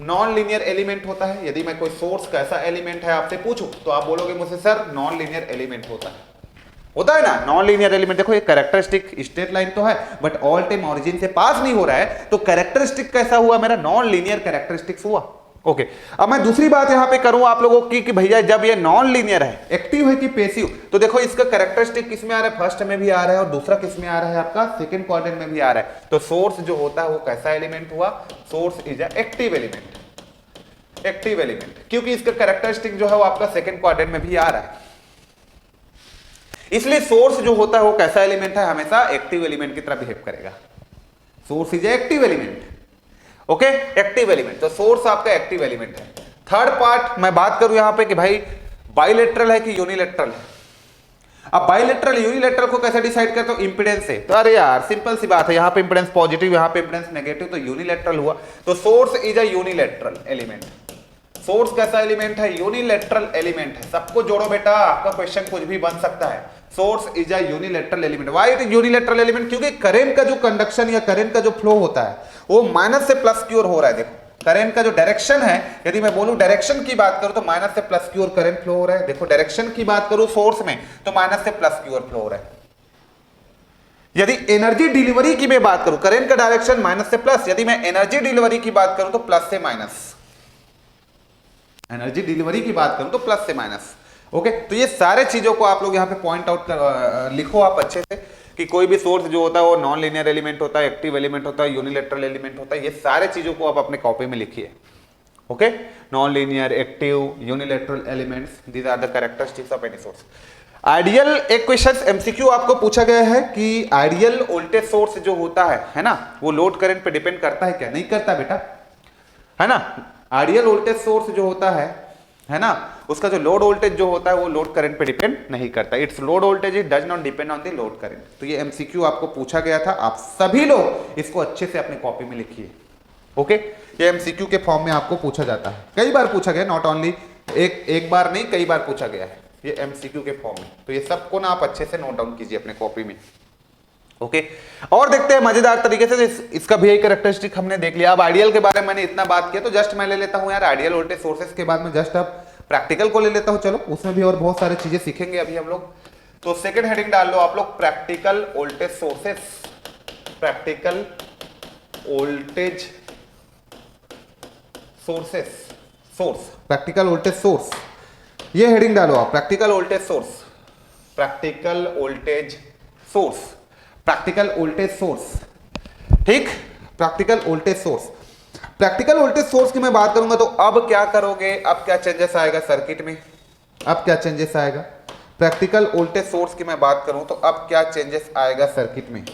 नॉन लीनियर एलिमेंट होता है। यदि मैं कोई सोर्स कैसा एलिमेंट है आपसे पूछूं तो आप बोलोगे मुझसे सर नॉन लीनियर एलिमेंट होता है ना, नॉन लीनियर एलिमेंट। देखो ये कैरेक्टरिस्टिक स्ट्रेट लाइन तो है बट ऑल टाइम ऑरिजिन से पास नहीं हो रहा है, तो कैरेक्टरिस्टिक कैसा हुआ, मेरा नॉन लीनियर कैरेक्टरिस्टिक्स हुआ। ओके अब मैं दूसरी बात यहां पे करूं आप लोगों की कि भैया जब ये नॉन लीनियर है, एक्टिव है कि पैसिव, तो देखो इसका कैरेक्टरिस्टिक किस में आ रहा है, फर्स्ट में भी आ रहा है और दूसरा किस में आ रहा है, आपका सेकंड क्वाड्रेंट में भी आ रहा है। तो सोर्स जो होता है वो कैसा एलिमेंट हुआ, source is a active element, active element, क्योंकि इसका कैरेक्टरिस्टिक जो है वो आपका सेकंड क्वाड्रेंट में भी आ रहा है। इसलिए सोर्स जो होता है वो कैसा एलिमेंट है, हमेशा एक्टिव एलिमेंट की तरह बिहेव करेगा। Source is active element, okay, active element, तो सोर्स आपका एक्टिव एलिमेंट है। थर्ड पार्ट मैं बात करूं यहां पे कि भाई बाइलेटरल है कि यूनिलेटरल है। अब बाइलेटरल यूनिलेटरल को कैसे डिसाइड करते हो, इंपेडेंस से। तो अरे यार सिंपल सी बात है, यहां पे इंपेडेंस पॉजिटिव, यहां पे इंपेडेंस नेगेटिव, तो यूनिलेटरल हुआ। तो source is a unilateral element. Source कैसा एलिमेंट है, यूनिलेटरल एलिमेंट है। सबको जोड़ो बेटा, आपका क्वेश्चन कुछ भी बन सकता है। Source is a unilateral element. Why it is unilateral element, क्योंकि करंट का जो कंडक्शन या करंट का जो फ्लो होता है वो माइनस से प्लस की ओर हो रहा है। देखो करंट का जो डायरेक्शन है, यदि मैं बोलूं डायरेक्शन की बात करूं तो माइनस से प्लस की ओर करंट फ्लो हो रहा है। देखो डायरेक्शन की बात करूं सोर्स में तो माइनस से प्लस की ओर फ्लो हो रहा है। यदि एनर्जी डिलीवरी की मैं बात करूं, करंट का डायरेक्शन माइनस से प्लस, यदि मैं एनर्जी डिलीवरी की बात करूं तो प्लस से माइनस, एनर्जी डिलीवरी की बात करूं तो प्लस से माइनस। ओके, तो ये सारे चीजों को आप लोग यहां पे पॉइंट आउट कर लिखो आप अच्छे से कि कोई भी सोर्स जो होता है वो नॉन लीनियर एलिमेंट होता है, एक्टिव एलिमेंट होता है, यूनिलेटरल एलिमेंट होता है। ये सारे चीजों को आप अपने कॉपी में लिखिए। Okay, non linear, active, unilateral elements, these are the characteristics of any source. Ideal, एक क्वेश्चन एमसीक्यू आपको पूछा गया है कि आइडियल वोल्टेज सोर्स जो होता है ना, वो लोड करंट पे डिपेंड करता है क्या? नहीं करता बेटा, है ना। आइडियल वोल्टेज सोर्स जो होता है ना, उसका जो लोड वोल्टेज जो होता है वो लोड करंट पे डिपेंड नहीं करता। It's load voltage it does not depend on the load current. तो ये एमसीक्यू आपको पूछा गया था, आप सभी लोग इसको अच्छे से अपनी कॉपी में लिखिए। ओके, ये एमसीक्यू के फॉर्म में आपको पूछा जाता है, कई बार पूछा गया, नॉट ओनली एक बार नहीं, कई बार पूछा गया है ये एमसीक्यू के फॉर्म में। तो ये सबको ना आप अच्छे से नोट डाउन कीजिए अपने कॉपी में। ओके, और देखते हैं मजेदार तरीके से। इसका भी यही कैरेक्टरिस्टिक हमने देख लिया। अब आइडियल के बारे में मैंने इतना बात किया, तो जस्ट मैं ले लेता हूं यार आइडियल वोल्टेज सोर्सेस के बाद में जस्ट अब प्रैक्टिकल को ले लेता हूं। चलो उसमें भी और बहुत सारी चीजें सीखेंगे अभी हम लोग। तो सेकंड हेडिंग डाल लो आप लोग, practical voltage sources, practical voltage sources, source, practical voltage source, ये हेडिंग डालो आप, practical voltage source, practical voltage source, practical voltage source, ठीक, practical voltage source. Practical voltage source की मैं बात करूंगा तो अब क्या करोगे, अब क्या चेंजेस आएगा सर्किट में, अब क्या चेंजेस आएगा। प्रैक्टिकल वोल्टेज सोर्स की मैं बात करूं तो अब क्या चेंजेस आएगा सर्किट में,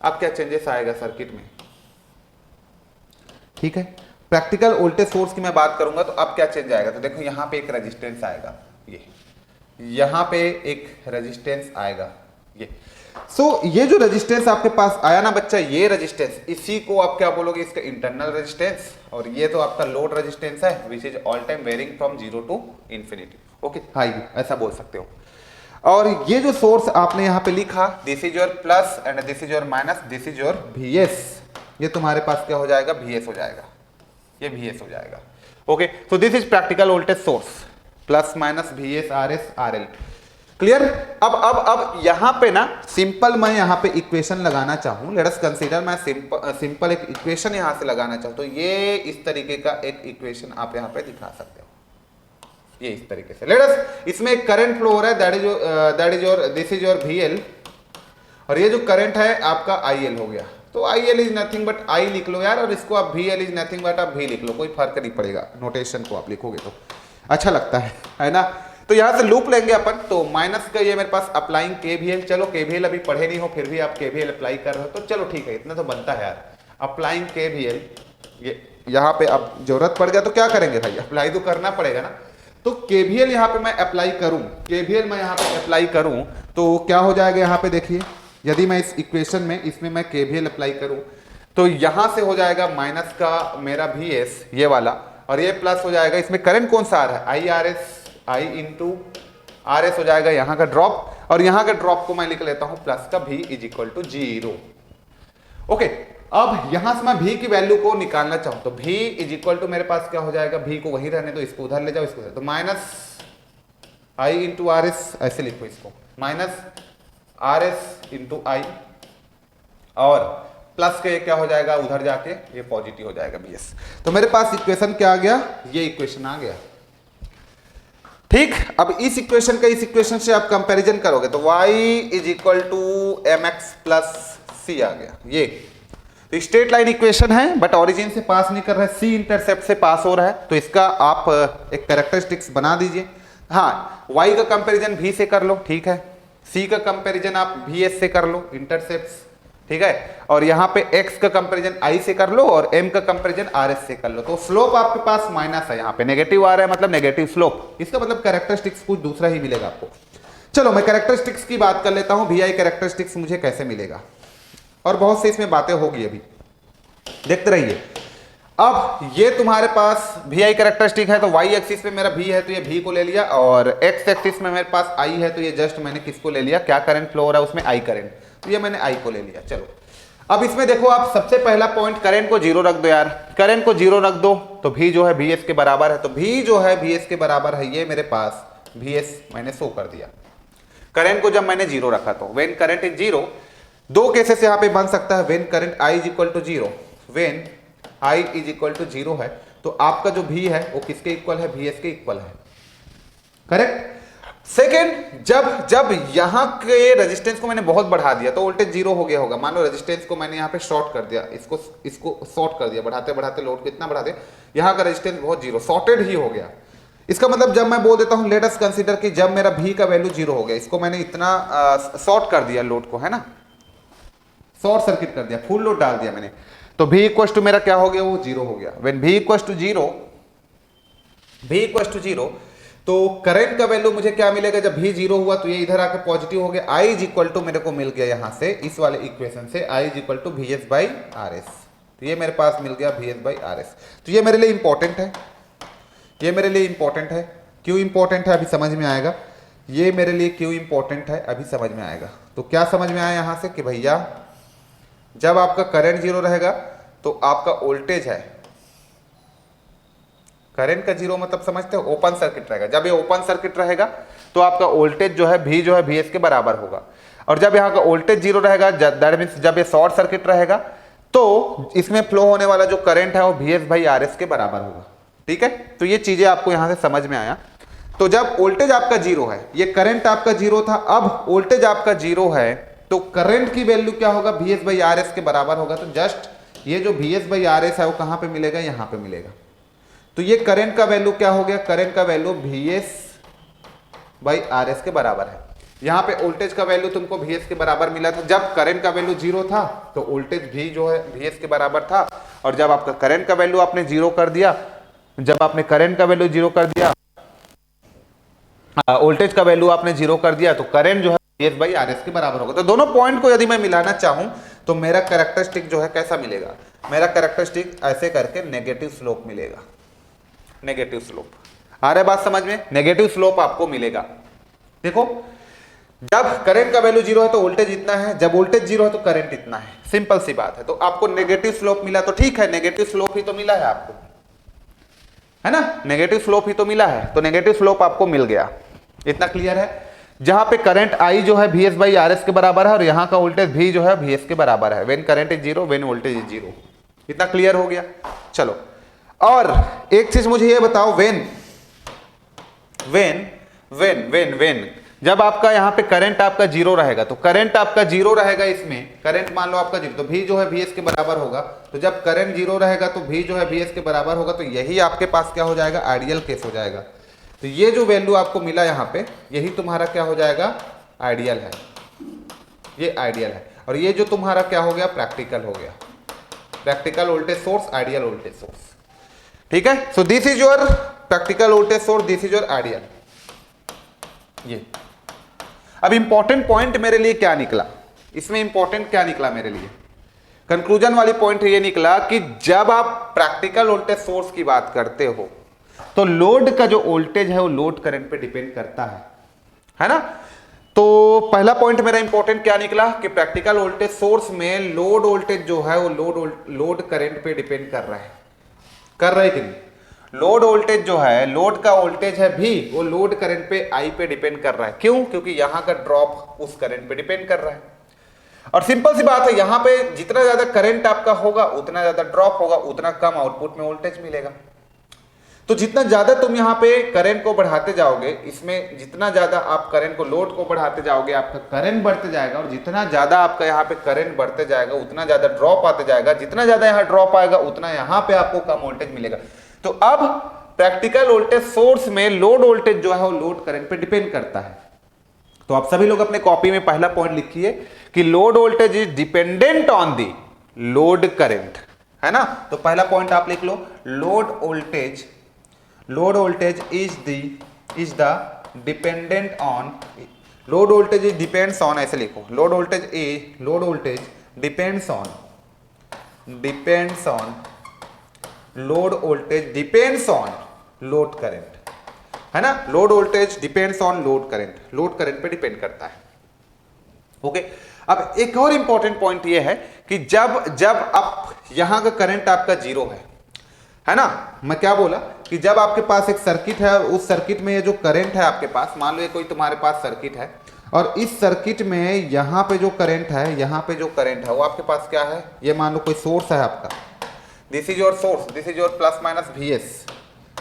अब क्या चेंजेस आएगा सर्किट में, ठीक है। प्रैक्टिकल वोल्टेज सोर्स की मैं बात करूंगा तो अब क्या चेंज आएगा। तो देखो यहां पे एक रेजिस्टेंस आएगा, ये यहां पे एक रेजिस्टेंस आएगा, ये ये जो रेजिस्टेंस आपके पास आया ना बच्चा, ये रेजिस्टेंस, इसी को आप क्या बोलोगे, इसका इंटरनल रेजिस्टेंस। और ये तो आपका लोड रेजिस्टेंस है which is all time varying from 0 to infinity. Okay, हाई ऐसा बोल सकते हो। और ये जो सोर्स आपने यहां पे लिखा, this is your plus and this is your minus, this is your VS, ये तुम्हारे पास क्या हो जाएगा, VS हो जाएगा, ये VS हो जाएगा। Okay, so this is practical voltage source, plus minus VS RS RL, clear. अब यहां पे ना सिंपल मैं यहां पे इक्वेशन लगाना चाहूं, लेट अस कंसीडर, मैं सिंपल एक इक्वेशन यहां से लगाना चाहूं तो ये इस तरीके का एक इक्वेशन आप यहां पे दिखा सकते हो, ये इस तरीके से। लेट अस, इसमें एक करंट फ्लो हो रहा है, that is your, this is your VL, और ये जो करंट है आपका IL हो गया। तो IL is nothing but I लिख लो यार, और इसको आप VL इज नथिंग बट आप V लिख लो, कोई फर्क नहीं पड़ेगा, नोटेशन को आप लिखोगे तो अच्छा लगता है ना। तो यहां से लूप लेंगे अपन, तो माइनस का ये मेरे पास अप्लाइंग KVL, चलो KVL अभी पढ़े नहीं हो फिर भी आप KVL अप्लाई कर रहे हो तो चलो ठीक है, इतना तो बनता है यार। अप्लाइंग KVL, ये यहाँ पे अब जरूरत पड़ गया तो क्या करेंगे भाई, अप्लाई तो करना पड़ेगा ना। तो KVL यहाँ पे मैं अप्लाई करूं, KVL मैं यहाँ पे अप्लाई करूं तो क्या हो जाएगा, यहाँ पे देखिए, यदि मैं इस इक्वेशन में, इसमें मैं KVL अप्लाई करूं तो यहां से हो जाएगा माइनस का मेरा VS ये वाला, और ये प्लस हो जाएगा, इसमें करंट कौन सा आ रहा है, IRS, I इंटू RS हो जाएगा यहाँ का ड्रॉप, और यहाँ का ड्रॉप को मैं लिख लेता हूं प्लस का V is equal to 0। Okay, अब यहां से मैं V की वैल्यू को निकालना चाहूं तो V इज इक्वल टू मेरे पास क्या हो जाएगा, V को वही रहने दो, इसको उधर ले जाओ, इसको तो माइनस I इंटू RS, ऐसे लिखो इसको, माइनस RS इंटू I, और प्लस के क्या हो जाएगा, उधर जाके ये पॉजिटिव हो जाएगा BS। तो मेरे पास इक्वेशन क्या आ गया, ये इक्वेशन आ गया। ठीक, अब इस इक्वेशन का इस इक्वेशन से आप कंपैरिजन करोगे तो y is equal to mx plus c आ गया। ये तो स्ट्रेट लाइन इक्वेशन है बट ओरिजिन से पास नहीं कर रहा है, c इंटरसेप्ट से पास हो रहा है, तो इसका आप एक कैरेक्टरिस्टिक्स बना दीजिए। हाँ, y का कंपैरिजन v से कर लो, ठीक है, c का कंपैरिजन आप vs से कर लो, इंटरसेप्ट्स, ठीक है, और यहाँ पे x का कंपैरिजन i से कर लो और m का कंपैरिजन rs से कर लो। तो स्लोप आपके पास माइनस है, यहाँ पे नेगेटिव आ रहा है, मतलब नेगेटिव स्लोप, इसका मतलब कैरेक्टरिस्टिक्स कुछ दूसरा ही मिलेगा आपको। चलो मैं कैरेक्टरिस्टिक्स की बात कर लेता हूँ, vi कैरेक्टरिस्टिक्स मुझे कैसे मिलेगा, और बहुत सी इसमें बातें होगी, अभी देखते रहिए। अब ये तुम्हारे पास vi कैरेक्टरिस्टिक है, तो y एक्सिस पे मेरा v है तो ये v को ले लिया, और x एक्सिस में मेरे पास i है तो ये जस्ट मैंने किसको ले लिया, क्या करंट फ्लो हो रहा है उसमें, i करंट, तो ये मैंने i को ले लिया। चलो अब इसमें देखो, आप सबसे पहला पॉइंट करंट को 0 रख दो यार, करंट को 0 रख दो तो v जो है vs के बराबर है, तो v जो है vs के बराबर है, ये मेरे पास vs मैंने शो कर दिया करंट को जब मैंने 0 रखा। तो व्हेन करंट इज 0, दो केसेस यहाँ पे बन सकता है, when current i is equal to 0, when i is equal to 0 है तो आपका जो v है वो किसके इक्वल है, vs के इक्वल है, करेक्ट। सेकेंड, जब यहां के रेजिस्टेंस को मैंने बहुत बढ़ा दिया तो वोल्टेज 0 हो गया होगा। मान लो रेजिस्टेंस को मैंने यहाँ पे शॉर्ट कर दिया, इसको शॉर्ट कर दिया, बढ़ाते बढ़ाते लोड को इतना बढ़ा दिया, यहाँ का रेजिस्टेंस बहुत 0 शॉर्टेड ही हो गया। इसका मतलब जब मैं बोल देता हूं लेट अस कंसीडर कि जब मेरा v का वैल्यू 0 हो गया, इसको मैंने इतना शॉर्ट कर दिया लोड को, है ना, शॉर्ट सर्किट कर दिया, फुल लोड डाल दिया मैंने, तो v इक्वल टू मेरा क्या हो गया, वो 0 हो गया। व्हेन v इक्वल टू 0, तो करंट का वैल्यू मुझे क्या मिलेगा, जब v 0 हुआ तो ये इधर आके पॉजिटिव हो गया, i इज इक्वल टू मेरे को मिल गया यहां से इस वाले इक्वेशन से i is equal to vs by rs, तो ये मेरे पास मिल गया vs बाई rs। तो ये मेरे लिए इंपॉर्टेंट है, ये मेरे लिए इंपॉर्टेंट है, क्यों इंपॉर्टेंट है अभी समझ में आएगा, ये मेरे लिए क्यों इंपॉर्टेंट है अभी समझ में आएगा। तो क्या समझ में आया यहां से कि भैया जब आपका करंट 0 रहेगा तो आपका वोल्टेज है, करंट का 0 मतलब समझते हो, ओपन सर्किट रहेगा। जब ये ओपन सर्किट रहेगा तो आपका वोल्टेज जो है v जो है vs के बराबर होगा, और जब यहाँ का वोल्टेज 0 रहेगा दैट मीन्स जब ये शॉर्ट सर्किट रहेगा तो इसमें फ्लो होने वाला जो करंट है वो vs बाई rs के बराबर होगा, ठीक है। तो ये चीजें आपको यहाँ से समझ में आया। तो जब वोल्टेज आपका 0 है, ये करंट आपका 0 था, अब वोल्टेज आपका 0 है तो करंट की वैल्यू क्या होगा, vs बाई rs के बराबर होगा। तो जस्ट ये जो vs बाई rs है वो कहाँ पे मिलेगा, यहाँ पे मिलेगा। तो ये करंट का वैल्यू क्या हो गया, करंट का वैल्यू vs बाई rs के बराबर है। यहाँ पे वोल्टेज का वैल्यू तुमको vs के बराबर मिला था, जब करंट का वैल्यू 0 था तो वोल्टेज v जो है vs के बराबर था, और जब आपका करंट का वैल्यू आपने 0 कर दिया, जब आपने करंट का वैल्यू 0 कर दिया, वोल्टेज का वैल्यू आपने 0 कर दिया, तो करंट जो है vs बाई rs के बराबर होगा। तो दोनों पॉइंट को यदि मैं मिलाना चाहूं तो मेरा कैरेक्टरिस्टिक जो है कैसा मिलेगा, मेरा कैरेक्टरिस्टिक ऐसे करके नेगेटिव स्लोप मिलेगा, नेगेटिव स्लोप। आ रहा है बात समझ में, नेगेटिव स्लोप आपको मिलेगा। देखो जब करंट का वैल्यू 0 है तो वोल्टेज इतना है, जब वोल्टेज 0 है तो करंट इतना है, सिंपल सी बात है। तो आपको नेगेटिव स्लोप मिला तो ठीक है, नेगेटिव स्लोप ही तो मिला है आपको, है ना, नेगेटिव स्लोप ही तो मिला है, तो नेगेटिव स्लोप आपको मिल गया, इतना क्लियर है। जहां पे करंट i जो है vs बाई rs के बराबर है और यहाँ का वोल्टेज v जो है vs के बराबर है, when current is 0 when voltage is 0, इतना क्लियर हो गया। चलो और एक चीज मुझे ये बताओ, व्हेन जब आपका यहाँ पे करंट आपका 0 रहेगा, तो करंट आपका 0 रहेगा, इसमें करंट मान लो आपका 0, तो v जो है vs के बराबर होगा। तो जब करंट 0 रहेगा तो v जो है vs के बराबर होगा, तो यही आपके पास क्या हो जाएगा, आइडियल केस हो जाएगा। तो ये जो वैल्यू आपको मिला यहाँ पे, यही तुम्हारा क्या हो जाएगा, आइडियल है, ये आइडियल है। और ये जो तुम्हारा क्या हो गया, प्रैक्टिकल हो गया, practical voltage source, ideal voltage source, ठीक है। So this is your practical voltage source, this is your ideal. ये अब इंपॉर्टेंट पॉइंट मेरे लिए क्या निकला, इसमें इंपॉर्टेंट क्या निकला मेरे लिए, कंक्लूजन वाली पॉइंट ये निकला कि जब आप प्रैक्टिकल वोल्टेज सोर्स की बात करते हो तो लोड का जो वोल्टेज है वो लोड करंट पे डिपेंड करता है ना। तो पहला पॉइंट मेरा इंपॉर्टेंट क्या निकला कि प्रैक्टिकल वोल्टेज सोर्स में लोड वोल्टेज जो है वो लोड करंट पे डिपेंड कर रहा है कि नहीं। लोड वोल्टेज जो है, लोड का वोल्टेज है भी, वो लोड करंट पे आई पे डिपेंड कर रहा है। क्यों? क्योंकि यहां का ड्रॉप उस करंट पे डिपेंड कर रहा है। और सिंपल सी बात है, यहां पे जितना ज्यादा करंट आपका होगा उतना ज्यादा ड्रॉप होगा, उतना कम आउटपुट में वोल्टेज मिलेगा। तो जितना ज्यादा तुम यहाँ पे करंट को बढ़ाते जाओगे, इसमें जितना ज्यादा आप करंट को, लोड को बढ़ाते जाओगे, आपका करंट बढ़ते जाएगा, और जितना ज्यादा आपका यहाँ पे करंट बढ़ते जाएगा उतना ज्यादा ड्रॉप आते जाएगा, जितना ज्यादा यहाँ ड्रॉप आएगा उतना यहाँ पे आपको कम वोल्टेज मिलेगा। तो अब प्रैक्टिकल वोल्टेज सोर्स में लोड वोल्टेज जो है वो लोड करंट पे डिपेंड करता है। तो आप सभी लोग अपने कॉपी में पहला पॉइंट लिखिए कि load voltage is dependent on the load current, है ना। तो पहला पॉइंट आप लिख लो, load voltage is the dependent on, load voltage is depends on, ऐसे लिखो, load voltage depends on load current, है ना। Load voltage depends on load current पे डिपेंड करता है। ओके, अब एक और इंपॉर्टेंट पॉइंट ये है कि जब आप यहां का करंट आपका जीरो है ना, मैं क्या बोला कि जब आपके पास एक सर्किट है, उस सर्किट में ये जो करंट है आपके पास, मान लो ये कोई तुम्हारे पास सर्किट है, और इस सर्किट में यहाँ पे जो करंट है, यहाँ पे जो करंट है वो आपके पास क्या है, ये मान लो कोई सोर्स है आपका, this is your source, this is your plus minus VS,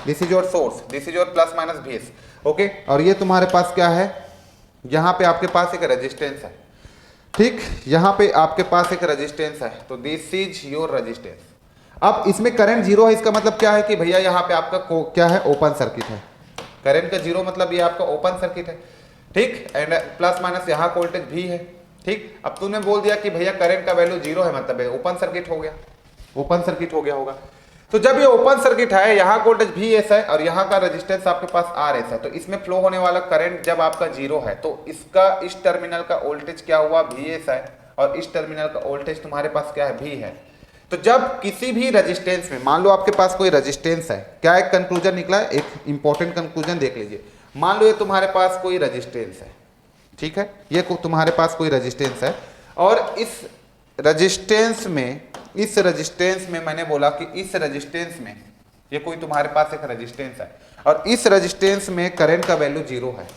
this is your source, this is your plus minus VS। Okay, और ये तुम्हारे पास क्या है, यहाँ पे आपके पास एक रेजिस्टेंस है, ठीक, यहाँ पे आपके पास एक रेजिस्टेंस है, तो दिस इज योर रेजिस्टेंस। अब इसमें करंट जीरो है, इसका मतलब क्या है कि भैया यहाँ पे आपका क्या है, ओपन सर्किट है। करंट का जीरो मतलब ये आपका ओपन सर्किट है, ठीक, एंड प्लस माइनस यहाँ वोल्टेज भी है, ठीक। अब तूने बोल दिया कि भैया करंट का वैल्यू जीरो है, मतलब ओपन सर्किट हो गया, ओपन सर्किट हो गया होगा। तो जब ये ओपन सर्किट है, यहाँ वोल्टेज VS है और यहाँ का रेजिस्टेंस आपके पास RS है, तो इसमें फ्लो होने वाला करंट जब आपका जीरो है, तो इसका इस टर्मिनल का वोल्टेज क्या हुआ, VS है, और इस टर्मिनल का वोल्टेज तुम्हारे पास क्या है, V है। तो जब किसी भी रेजिस्टेंस में, मान लो आपके पास कोई रेजिस्टेंस है, क्या एक कंक्लूजन निकला है, एक इंपॉर्टेंट कंक्लूजन देख लीजिए। मान लो ये तुम्हारे पास कोई रेजिस्टेंस है, ठीक है, ये तुम्हारे पास कोई रेजिस्टेंस है, और इस रेजिस्टेंस में मैंने बोला कि इस रेजिस्टेंस में ये कोई तुम्हारे पास एक रेजिस्टेंस है, और इस रेजिस्टेंस में करंट का वैल्यू जीरो है,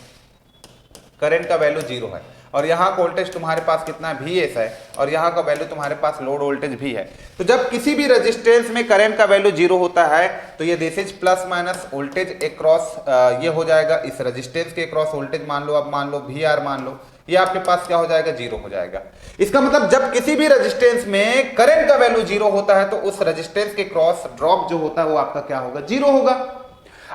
करंट का वैल्यू जीरो है, और यहाँ वोल्टेज तुम्हारे पास कितना VS है, और यहाँ का वैल्यू तुम्हारे पास लोड वोल्टेज भी है। तो जब किसी भी रेजिस्टेंस में करंट का वैल्यू जीरो होता है, तो ये this is plus minus voltage across, ये हो जाएगा इस रेजिस्टेंस के अक्रॉस वोल्टेज, मान लो, अब मान लो VR मान लो, ये आपके पास क्या हो जाएगा, जीरो हो जाएगा। इसका मतलब जब किसी भी रेजिस्टेंस में करंट का वैल्यू जीरो होता है, तो उस रेजिस्टेंस के क्रॉस ड्रॉप जो होता है वो आपका क्या होगा, जीरो होगा।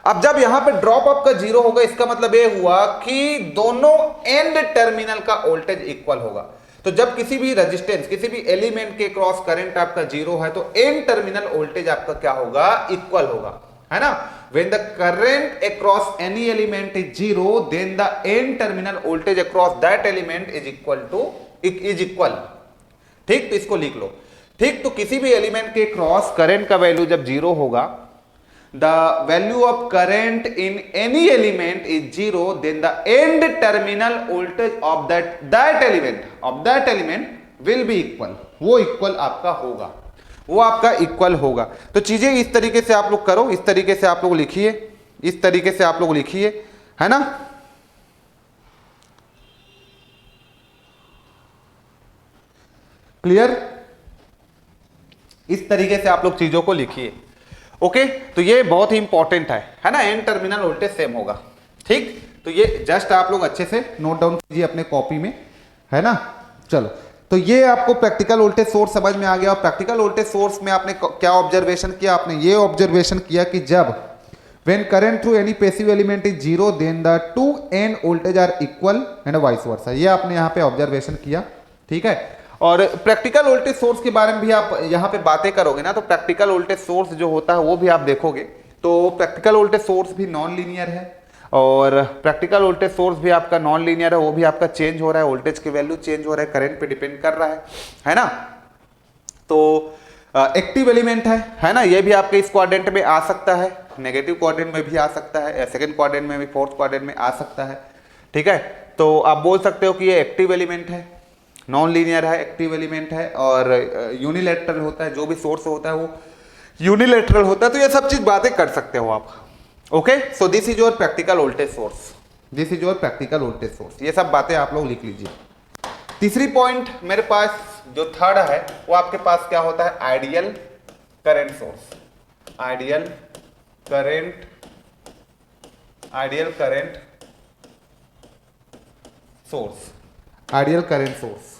अब जब यहां पे ड्रॉप आपका जीरो होगा, इसका मतलब ये हुआ कि दोनों एंड टर्मिनल का वोल्टेज इक्वल होगा। तो जब किसी भी रेजिस्टेंस, किसी भी एलिमेंट के क्रॉस करंट आपका जीरो है, तो एंड टर्मिनल वोल्टेज आपका क्या होगा, इक्वल होगा, है ना। When the current across any element is zero, then the end terminal voltage across that element is equal, ठीक। तो इसको लिख लो, ठीक। तो किसी भी एलिमेंट के क्रॉस करंट का वैल्यू जब जीरो होगा, the value of current in any element is zero, then the end terminal voltage of that element will be equal, वो इक्वल आपका होगा, वो आपका इक्वल होगा। तो चीजें इस तरीके से आप लोग करो, इस तरीके से आप लोग लिखिए, इस तरीके से आप लोग लिखिए, है ना। क्लियर, इस तरीके से आप लोग चीजों को लिखिए। ओके, तो ये बहुत ही इंपॉर्टेंट है ना, एन टर्मिनल वोल्टेज सेम होगा, ठीक। तो ये जस्ट आप लोग अच्छे से नोट डाउन कीजिए अपने कॉपी में, है ना। चलो, तो ये आपको प्रैक्टिकल वोल्टेज सोर्स समझ में आ गया। और प्रैक्टिकल वोल्टेज सोर्स में आपने क्या ऑब्जर्वेशन किया, आपने ये ऑब्जर्वेशन किया कि जब when current through any passive element is zero, then the two end voltage are equal and vice versa, ये आपने यहाँ पे ऑब्जर्वेशन किया, ठीक है। और प्रैक्टिकल वोल्टेज सोर्स के बारे में भी आप यहाँ पे बातें करोगे ना, तो प्रैक्टिकल वोल्टेज सोर्स जो होता है वो भी आप देखोगे। तो प्रैक्टिकल वोल्टेज सोर्स भी नॉन लीनियर है, और प्रैक्टिकल वोल्टेज सोर्स भी आपका नॉन लीनियर है, वो भी आपका चेंज हो रहा है, वोल्टेज की वैल्यू चेंज हो रहा है, करंट पे डिपेंड कर रहा है ना। तो एक्टिव एलिमेंट है ना, ये भी आपके इस क्वाड्रेंट में आ सकता है, नेगेटिव क्वाड्रेंट में भी आ सकता है, सेकंड क्वाड्रेंट में भी, फोर्थ क्वाड्रेंट में आ सकता है, ठीक है। तो आप बोल सकते हो कि ये एक्टिव एलिमेंट है, नॉन लीनियर है, एक्टिव एलिमेंट है, और यूनिलैटरल होता है, जो भी सोर्स होता है वो यूनिलैटरल होता है। तो ये सब चीज बातें कर सकते हो आप। Okay, so this is your practical voltage source, this is your practical voltage source, ये सब बातें आप लोग लिख लीजिए। तीसरी पॉइंट मेरे पास जो थर्ड है वो आपके पास क्या होता है, ideal current source. Ideal current source, ideal current source,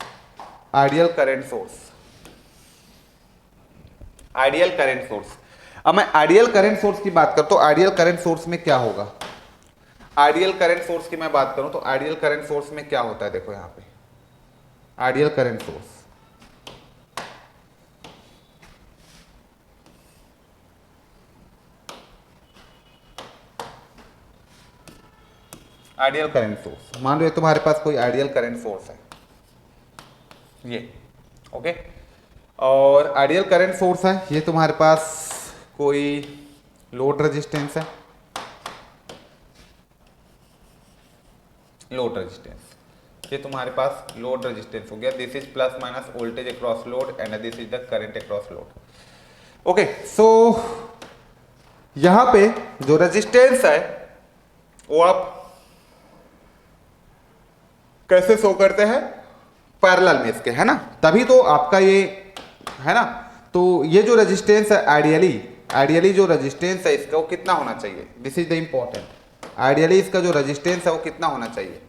ideal current source, ideal current source. अब मैं आइडियल करंट सोर्स की बात करता हूं, आइडियल करंट सोर्स में क्या होगा, आइडियल करंट सोर्स की मैं बात करूं तो आइडियल करंट सोर्स में क्या होता है, देखो यहां पे ideal current source, ideal current source, मान लो तुम्हारे पास कोई आइडियल करंट सोर्स है ये, ओके, और आइडियल करंट सोर्स है ये, तुम्हारे पास कोई लोड रेजिस्टेंस है, लोड रेजिस्टेंस, ये तुम्हारे पास लोड रेजिस्टेंस हो गया, this is plus minus voltage across load and this is the current across load. Okay, so यहां पे जो रेजिस्टेंस है वो आप कैसे शो करते हैं, पैरेलल में इसके, है ना, तभी तो आपका ये है ना। तो ये जो रेजिस्टेंस है आइडियली जो रेजिस्टेंस है इसका वो कितना होना चाहिए, this is the important, ideally इसका जो रेजिस्टेंस है वो कितना होना चाहिए,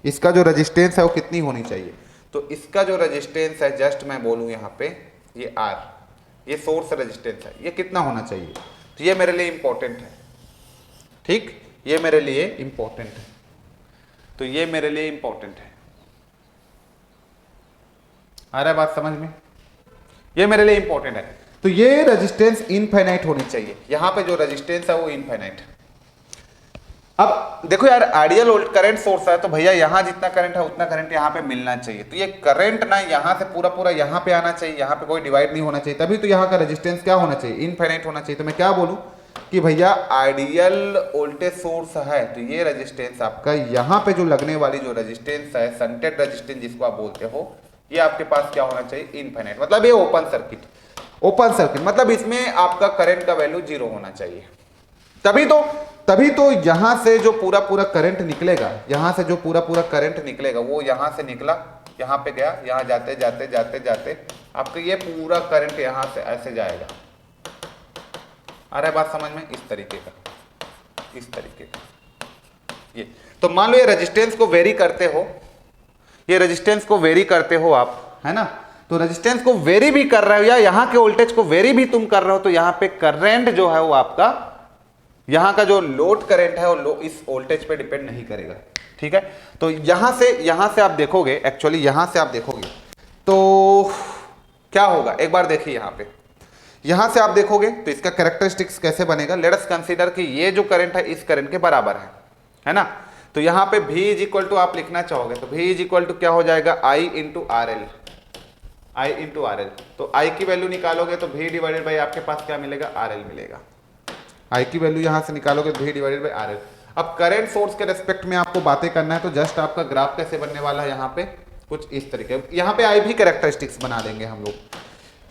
इसका जो रेजिस्टेंस है वो कितनी होनी चाहिए। तो इसका जो रेजिस्टेंस है, जस्ट मैं बोलूं यहाँ पे ये R, ये सोर्स रेजिस्टेंस है, ये कितना होना चाहिए। तो ये मेरे लिए इंपॉर्टेंट है, ठीक, ये मेरे लिए इंपॉर्टेंट है, तो ये मेरे लिए इंपॉर्टेंट है, आ रहा है बात समझ में, ये मेरे लिए इंपॉर्टेंट है। तो ये रेजिस्टेंस इनफाइनाइट होनी चाहिए, यहां पे जो रेजिस्टेंस है वो इनफाइनाइट। अब देखो यार, आइडियल करंट सोर्स है तो भैया यहां जितना करंट है उतना करंट यहां पे मिलना चाहिए, तो ये करंट ना यहां से पूरा पूरा यहां पे आना चाहिए, यहां पे कोई डिवाइड नहीं होना चाहिए, तभी तो यहां का रेजिस्टेंस क्या होना चाहिए, इनफाइनाइट होना चाहिए। तो मैं क्या बोलूं कि भैया आइडियल वोल्टेज सोर्स है तो ये रेजिस्टेंस आपका यहां पे जो लगने वाली जो रेजिस्टेंस है, शंटेड रेजिस्टेंस जिसको आप बोलते हो, ये आपके पास क्या होना चाहिए, इनफाइनाइट, मतलब ये ओपन सर्किट, ओपन सर्किट मतलब इसमें आपका करंट का वैल्यू 0 होना चाहिए। तभी तो यहां से जो पूरा पूरा करंट निकलेगा, यहां से जो पूरा पूरा करंट निकलेगा वो यहां से निकला, यहां पे गया, यहां जाते जाते जाते जाते आपका ये पूरा करंट यहां से ऐसे जाएगा। आ रहा है बात समझ में, इस तरीके का, इस तरीके का ये। तो मान लो ये रेजिस्टेंस को वेरी करते हो, ये रेजिस्टेंस को वेरी करते हो आप, है ना, तो रेजिस्टेंस को वेरी भी कर रहे हो या यहां के वोल्टेज को वेरी भी तुम कर रहे हो, तो यहां पे करंट जो है वो आपका, यहां का जो लोड करंट है वो इस वोल्टेज पे डिपेंड नहीं करेगा, ठीक है। तो यहां से आप देखोगे, एक्चुअली यहां से आप देखोगे तो क्या होगा, एक बार देखिए यहां से आप देखोगे तो इसका कैरेक्टरिस्टिक्स कैसे बनेगा। लेट अस कंसीडर कि ये जो करंट है इस करंट के बराबर है ना। तो यहां पे V इज इक्वल टू आप लिखना चाहोगे तो V इज इक्वल टू क्या हो जाएगा, I into RL, I into RL। तो I की वैल्यू निकालोगे तो V डिवाइडेड बाई आपके पास क्या मिलेगा, RL मिलेगा। I की वैल्यू यहां से निकालोगे तो V डिवाइडेड बाई RL। अब करंट सोर्स के रेस्पेक्ट में आपको बातें करना है, तो जस्ट आपका ग्राफ कैसे बनने वाला है, यहाँ पे कुछ इस तरीके, यहाँ पे I भी कैरेक्टरिस्टिक्स बना देंगे हम लोग,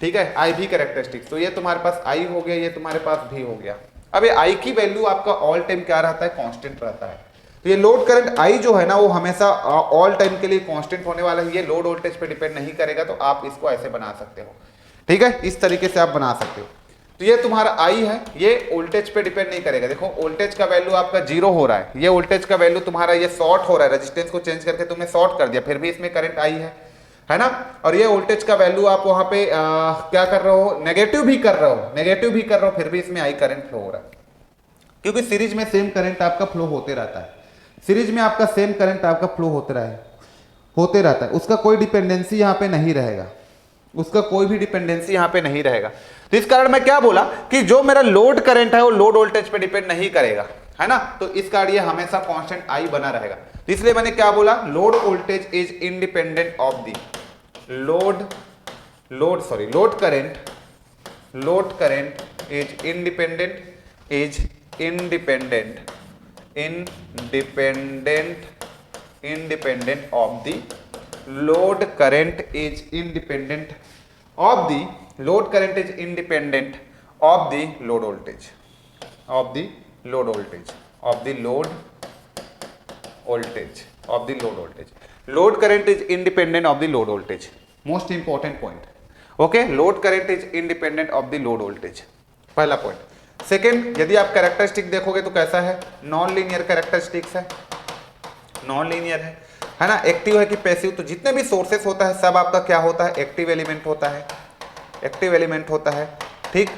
ठीक है, I भी कैरेक्टरिस्टिक्स। तो ये तुम्हारे पास I हो गया, ये तुम्हारे पास V हो गया। अब ये I की वैल्यू आपका ऑल टाइम क्या रहता है, कांस्टेंट रहता है। तो ये लोड करंट I जो है ना वो हमेशा ऑल टाइम के लिए कांस्टेंट होने वाला है, ये लोड वोल्टेज पे डिपेंड नहीं करेगा। तो आप इसको ऐसे बना सकते हो, ठीक है, इस तरीके से आप बना सकते हो। तो ये तुम्हारा I है, ये वोल्टेज पे डिपेंड नहीं करेगा। देखो वोल्टेज का वैल्यू आपका 0 हो रहा है, ये वोल्टेज का वैल्यू तुम्हारा ये शॉर्ट हो रहा है, रेजिस्टेंस को चेंज करके तुमने शॉर्ट कर दिया, फिर भी इसमें करंट I है ना। और ये वोल्टेज का वैल्यू आप वहां पे क्या कर रहे हो, नेगेटिव भी कर रहे हो, फिर भी इसमें I करंट फ्लो हो रहा है, क्योंकि सीरीज में सेम करंट आपका फ्लो होते रहता है, सीरीज में आपका सेम करंट आपका फ्लो होते रहता है, उसका कोई डिपेंडेंसी यहाँ पे नहीं रहेगा, उसका कोई भी डिपेंडेंसी यहाँ पे नहीं रहेगा। तो इस कारण मैं क्या बोला कि जो मेरा लोड करंट है वो लोड वोल्टेज पे डिपेंड नहीं करेगा, है ना। तो इस कारण ये हमेशा कांस्टेंट I बना रहेगा। तो इसलिए मैंने क्या बोला, load voltage is independent of the load current is independent of the load current is independent of the load voltage load current is independent of the load voltage, most important point. Okay, load current is independent of the load voltage, पहला point. Second, यदि आप characteristic देखोगे तो कैसा है, non linear characteristics है, non linear है ना, एक्टिव है कि पैसिव, तो जितने भी सोर्सेस होता है सब आपका क्या होता है, एक्टिव एलिमेंट होता है, एक्टिव एलिमेंट होता है। ठीक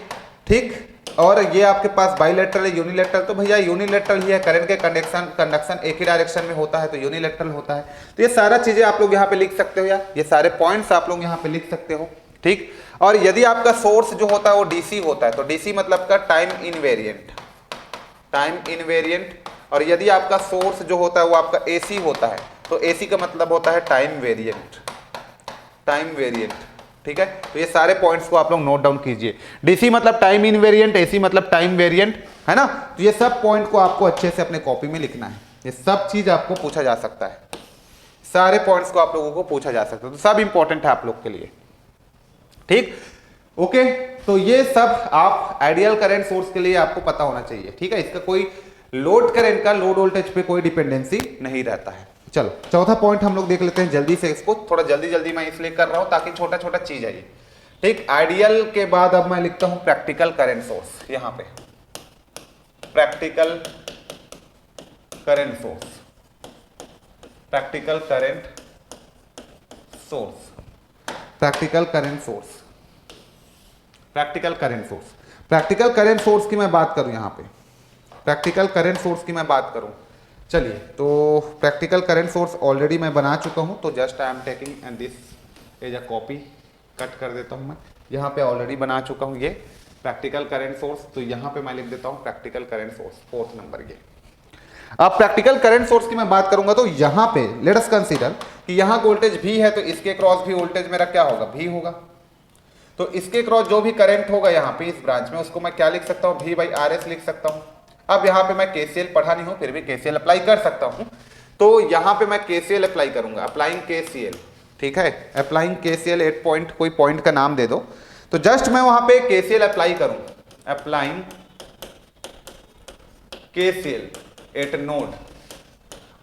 ठीक, और ये आपके पास बाइलेटरल है, यूनिलेटरल, तो भैया यूनिलेटरल ही है, करंट के कंडक्शन एक ही डायरेक्शन में होता है तो यूनिलेटरल होता है। तो ये सारा चीजें आप लोग यहाँ पे लिख सकते हो, या ये सारे पॉइंट्स आप लोग यहाँ पे लिख सकते हो। ठीक, और यदि आपका सोर्स जो होता है वो डीसी होता है तो डीसी मतलब का टाइम इनवेरिएंट, टाइम इनवेरिएंट, और यदि आपका सोर्स जो होता है वो आपका एसी होता है तो एसी का मतलब होता है टाइम वेरिएंट, टाइम वेरिएंट। ठीक है, तो ये सारे पॉइंट्स को आप लोग नोट डाउन कीजिए। डीसी मतलब टाइम इनवेरिएंट, एसी मतलब टाइम वेरिएंट, है ना। तो ये सब पॉइंट को आपको अच्छे से अपने कॉपी में लिखना है, ये सब चीज आपको पूछा जा सकता है, सारे पॉइंट्स को आप लोगों को पूछा जा सकता है, तो सब इंपॉर्टेंट है आप लोग के लिए। ठीक, ओके, तो ये सब आप आइडियल करंट सोर्स के लिए आपको पता होना चाहिए। ठीक है, इसका कोई लोड करंट का लोड वोल्टेज पे कोई डिपेंडेंसी नहीं रहता है। चलो चौथा पॉइंट हम लोग देख लेते हैं जल्दी से, इसको थोड़ा जल्दी जल्दी मैं इसलिए कर रहा हूं ताकि छोटा छोटा चीज है ये। ठीक, आइडियल के बाद अब मैं लिखता हूं प्रैक्टिकल करंट सोर्स, यहां पे practical current source, practical current source, practical current source, practical current source, practical current source की मैं बात करूं, यहां पे प्रैक्टिकल करंट सोर्स की मैं बात करूं। चलिए, तो प्रैक्टिकल करंट सोर्स ऑलरेडी मैं बना चुका हूं, तो just I am taking and this as a copy, cut कर देता हूं मैं, यहां पे ऑलरेडी बना चुका हूं ये प्रैक्टिकल करंट सोर्स, तो यहां पे मैं लिख देता हूं practical current source, 4th number ये। अब प्रैक्टिकल करंट सोर्स की मैं बात करूंगा तो यहां पे लेट अस कंसीडर कि यहां वोल्टेज भी है, तो इसके क्रॉस भी वोल्टेज मेरा क्या होगा, भी होगा। तो इसके क्रॉस जो भी करंट होगा यहाँ पे इस ब्रांच में, उसको मैं क्या लिख सकता हूँ, V/RS लिख सकता हूँ। अब यहाँ पे मैं KCL पढ़ा नहीं हूँ, फिर भी KCL अप्लाई कर सकता हूँ, तो यहाँ पे मैं KCL अप्लाई करूंगा, अप्लाइंग KCL। ठीक है, अप्लाइंग KCL एट पॉइंट, कोई पॉइंट का नाम दे दो, तो जस्ट मैं वहां पे KCL अप्लाई करूं, अप्लाइंग KCL एट नोड,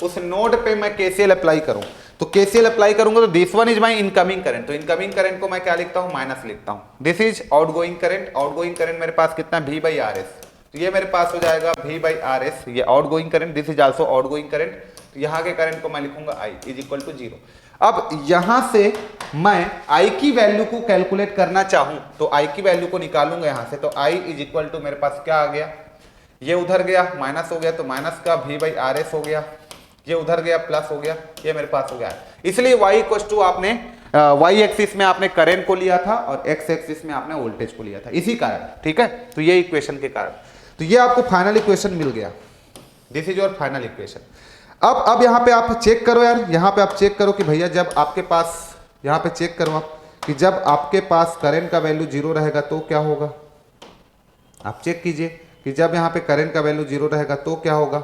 उस नोड पे मैं KCL अप्लाई करूं, तो KCL अप्लाई करूंगा तो this one is my incoming current, तो इनकमिंग करंट को मैं क्या लिखता हूं, माइनस लिखता हूं। This is outgoing current, outgoing current मेरे पास कितना, V/RS, तो ये मेरे पास हो जाएगा V/RS, ये outgoing current, this is also outgoing current, तो यहाँ के करंट को मैं लिखूंगा I इज इक्वल टू 0। अब यहां से मैं I की वैल्यू को कैलकुलेट करना चाहूं तो I की वैल्यू को निकालूंगा यहां से, तो I इज इक्वल टू मेरे पास क्या आ गया, ये उधर गया माइनस हो गया, तो माइनस का V/RS हो गया, ये उधर गया प्लस हो गया, ये मेरे पास हो गया। इसलिए y इक्वल टू आपने y एक्सिस में आपने करंट को लिया था और x एक्सिस में आपने वोल्टेज को लिया था, इसी कारण। ठीक है, तो ये इक्वेशन के कारण, तो ये आपको फाइनल इक्वेशन मिल गया, this is your final equation. अब यहाँ पे आप चेक करो यार, यहाँ पे आप चेक करो कि भैया जब आपके पास, यहाँ पे चेक करो आप कि जब आपके पास करंट का वैल्यू 0 रहेगा तो क्या होगा, आप चेक कीजिए कि जब यहाँ पे करंट का वैल्यू 0 रहेगा तो क्या होगा,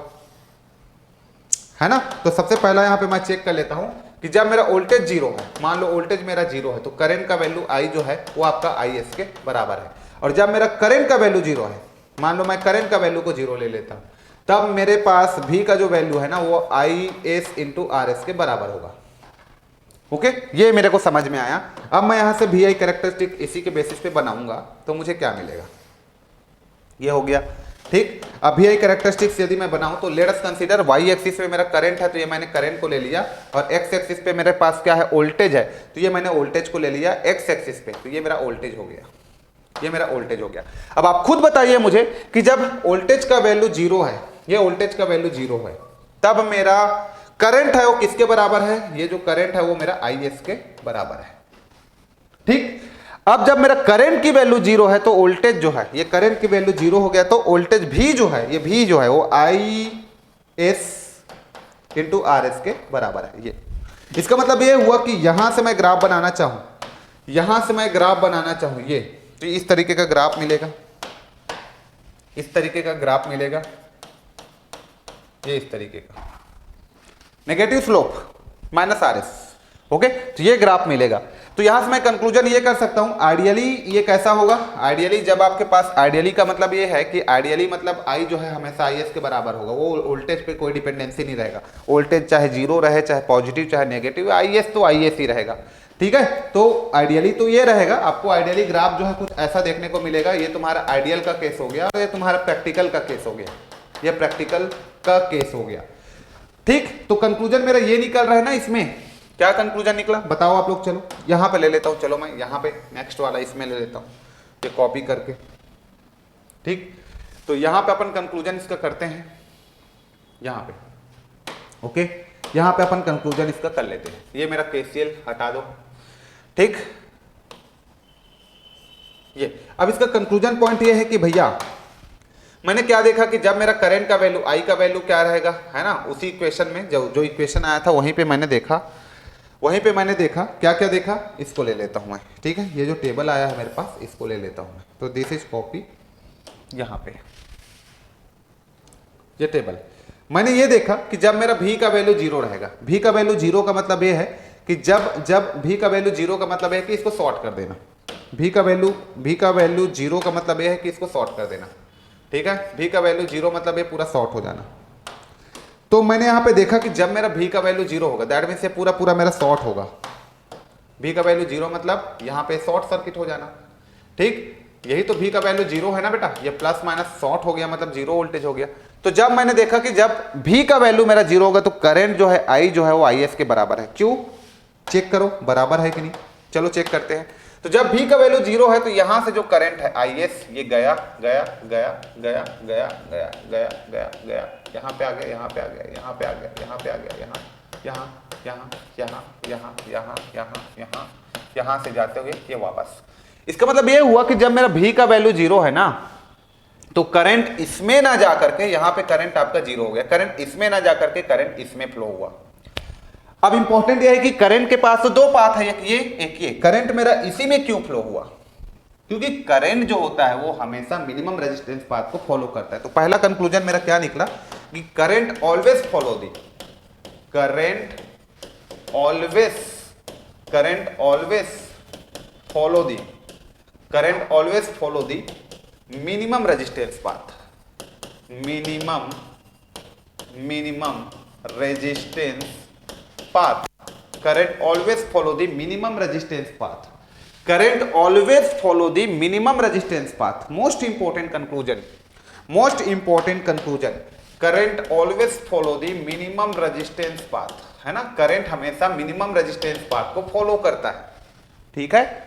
है ना। तो सबसे पहला यहाँ पे मैं चेक कर लेता हूँ कि जब मेरा वोल्टेज 0 है, मान लो वोल्टेज मेरा 0 है, तो करंट का वैल्यू I जो है वो आपका IS के बराबर है। और जब मेरा करंट का वैल्यू 0 है, मान लो मैं करंट का वैल्यू को 0 ले लेता हूँ, तब मेरे पास V का जो वैल्यू है ना वो IS इंटू RS के बराबर होगा। ओके, ये मेरे को समझ में आया। अब मैं यहाँ से VI कैरेक्टरिस्टिक इसी के बेसिस पे बनाऊंगा तो मुझे क्या मिलेगा, ये हो गया। ठीक, अब VI कैरेक्टरिस्टिक्स यदि मैं बनाऊं तो let us consider y axis पे मेरा करंट है, तो ये मैंने करंट को ले लिया, और x एक्सिस पे मेरे पास क्या है, वोल्टेज है, तो ये मैंने वोल्टेज को ले लिया x एक्सिस पे, तो ये मेरा वोल्टेज हो गया, ये मेरा वोल्टेज हो गया। अब आप खुद बताइए मुझे कि जब वोल्टेज का वैल्यू 0 है, ये वोल्टेज का वैल्यू 0 है, तब मेरा करंट है वो किसके बराबर है, ये जो करंट है वो मेरा IS के बराबर है। ठीक, अब जब मेरा करंट की वैल्यू 0 है तो वोल्टेज जो है, ये करंट की वैल्यू 0 हो गया, तो वोल्टेज भी जो है, ये भी जो है वो IS इंटू RS के बराबर है। ये इसका मतलब ये हुआ कि यहां से मैं ग्राफ बनाना चाहूं, यहां से मैं ग्राफ बनाना चाहूं, ये तो इस तरीके का ग्राफ मिलेगा, इस तरीके का ग्राफ मिलेगा, ये इस तरीके का negative slope minus RS। Okay, तो ये ग्राफ मिलेगा। तो यहां से मैं कंक्लूजन ये कर सकता हूं, आइडियली ये कैसा होगा, आइडियली जब आपके पास, आइडियली का मतलब ये है कि आइडियली मतलब आई जो है हमेशा आई एस के बराबर होगा, वो वोल्टेज पे कोई डिपेंडेंसी नहीं रहेगा, वोल्टेज चाहे जीरो रहे, चाहे पॉजिटिव चाहे नेगेटिव, आई एस तो आई एस ही रहेगा, ठीक है। तो आइडियली तो ये रहेगा, आपको आइडियली ग्राफ जो है कुछ ऐसा देखने को मिलेगा, ये तुम्हारा आइडियल का केस हो गया और ये तुम्हारा प्रैक्टिकल का केस हो गया, ये प्रैक्टिकल का केस हो गया, ठीक। तो कंक्लूजन मेरा ये निकल रहा है ना, इसमें क्या कंक्लूजन निकला बताओ आप लोग। चलो यहां पे ले लेता हूं, चलो मैं यहां पे नेक्स्ट वाला इसमें ले लेता हूं, ये कॉपी करके, ठीक। तो यहां पे अपन कंक्लूजन इसका करते हैं, यहां पे ओके, यहां पे अपन कंक्लूजन इसका कर लेते हैं। ये मेरा केसीएल हटा दो, ठीक। ये अब इसका कंक्लूजन पॉइंट ये है कि भैया मैंने क्या देखा कि जब मेरा करंट का वैल्यू, आई का वैल्यू क्या रहेगा, है ना, उसी इक्वेशन में जो इक्वेशन आया था वहीं पे मैंने देखा, क्या क्या देखा, इसको ले लेता हूं मैं, ठीक है। ये जो टेबल आया है मेरे पास, इसको ले लेता हूं मैं, तो दिस इज कॉपी, यहां पे ये टेबल, मैंने ये देखा कि जब मेरा v का वैल्यू जीरो रहेगा, v का वैल्यू जीरो का मतलब ये है कि जब v का वैल्यू जीरो का मतलब है कि इसको शॉर्ट कर देना, v का वैल्यू जीरो का मतलब ये है कि इसको शॉर्ट कर देना, ठीक है। v का वैल्यू जीरो मतलब ये पूरा शॉर्ट हो जाना। तो मैंने यहां पे देखा कि जब मेरा v का वैल्यू जीरो होगा, दैट मीन्स ये पूरा मेरा शॉर्ट होगा, v का वैल्यू जीरो मतलब यहां पे शॉर्ट सर्किट हो जाना, ठीक। यही तो v का वैल्यू जीरो है ना बेटा, ये प्लस माइनस शॉर्ट हो गया मतलब जीरो वोल्टेज हो गया। तो जब मैंने देखा कि जब v का वैल्यू मेरा जीरो होगा तो करंट जो है i जो है वो is के बराबर है, क्यों, चेक करो बराबर है कि नहीं, चलो चेक करते हैं। तो जब v का वैल्यू जीरो है तो यहां से जो करंट है is, ये गया गया गया गया गया गया गया गया गया, यहाँ पे आ गया, यहाँ पे आ गया, यहाँ पे आ गया, यहाँ पे आ गया, यहाँ यहाँ यहाँ यहाँ यहाँ यहाँ यहाँ यहाँ यहाँ से जाते हुए ये वापस। इसका मतलब ये हुआ कि जब मेरा v का वैल्यू जीरो है ना, तो करंट इसमें ना जा करके, यहाँ पे करंट आपका जीरो हो गया, करंट इसमें ना जा करके करंट इसमें फ्लो हुआ। अब इंपॉर्टेंट यह है कि करंट के पास तो दो पाथ है, एक ये करंट मेरा इसी में क्यों फ्लो हुआ, क्योंकि करंट जो होता है वो हमेशा मिनिमम रेजिस्टेंस पाथ को फॉलो करता है। तो पहला कंक्लूजन मेरा क्या निकला कि current always follow the, current always follow the minimum resistance path, minimum resistance path, current always follow the minimum resistance path, current always follow the minimum resistance path. Most important conclusion, current always follow the minimum resistance path, है ना, current हमेशा minimum resistance path को follow करता है, ठीक है।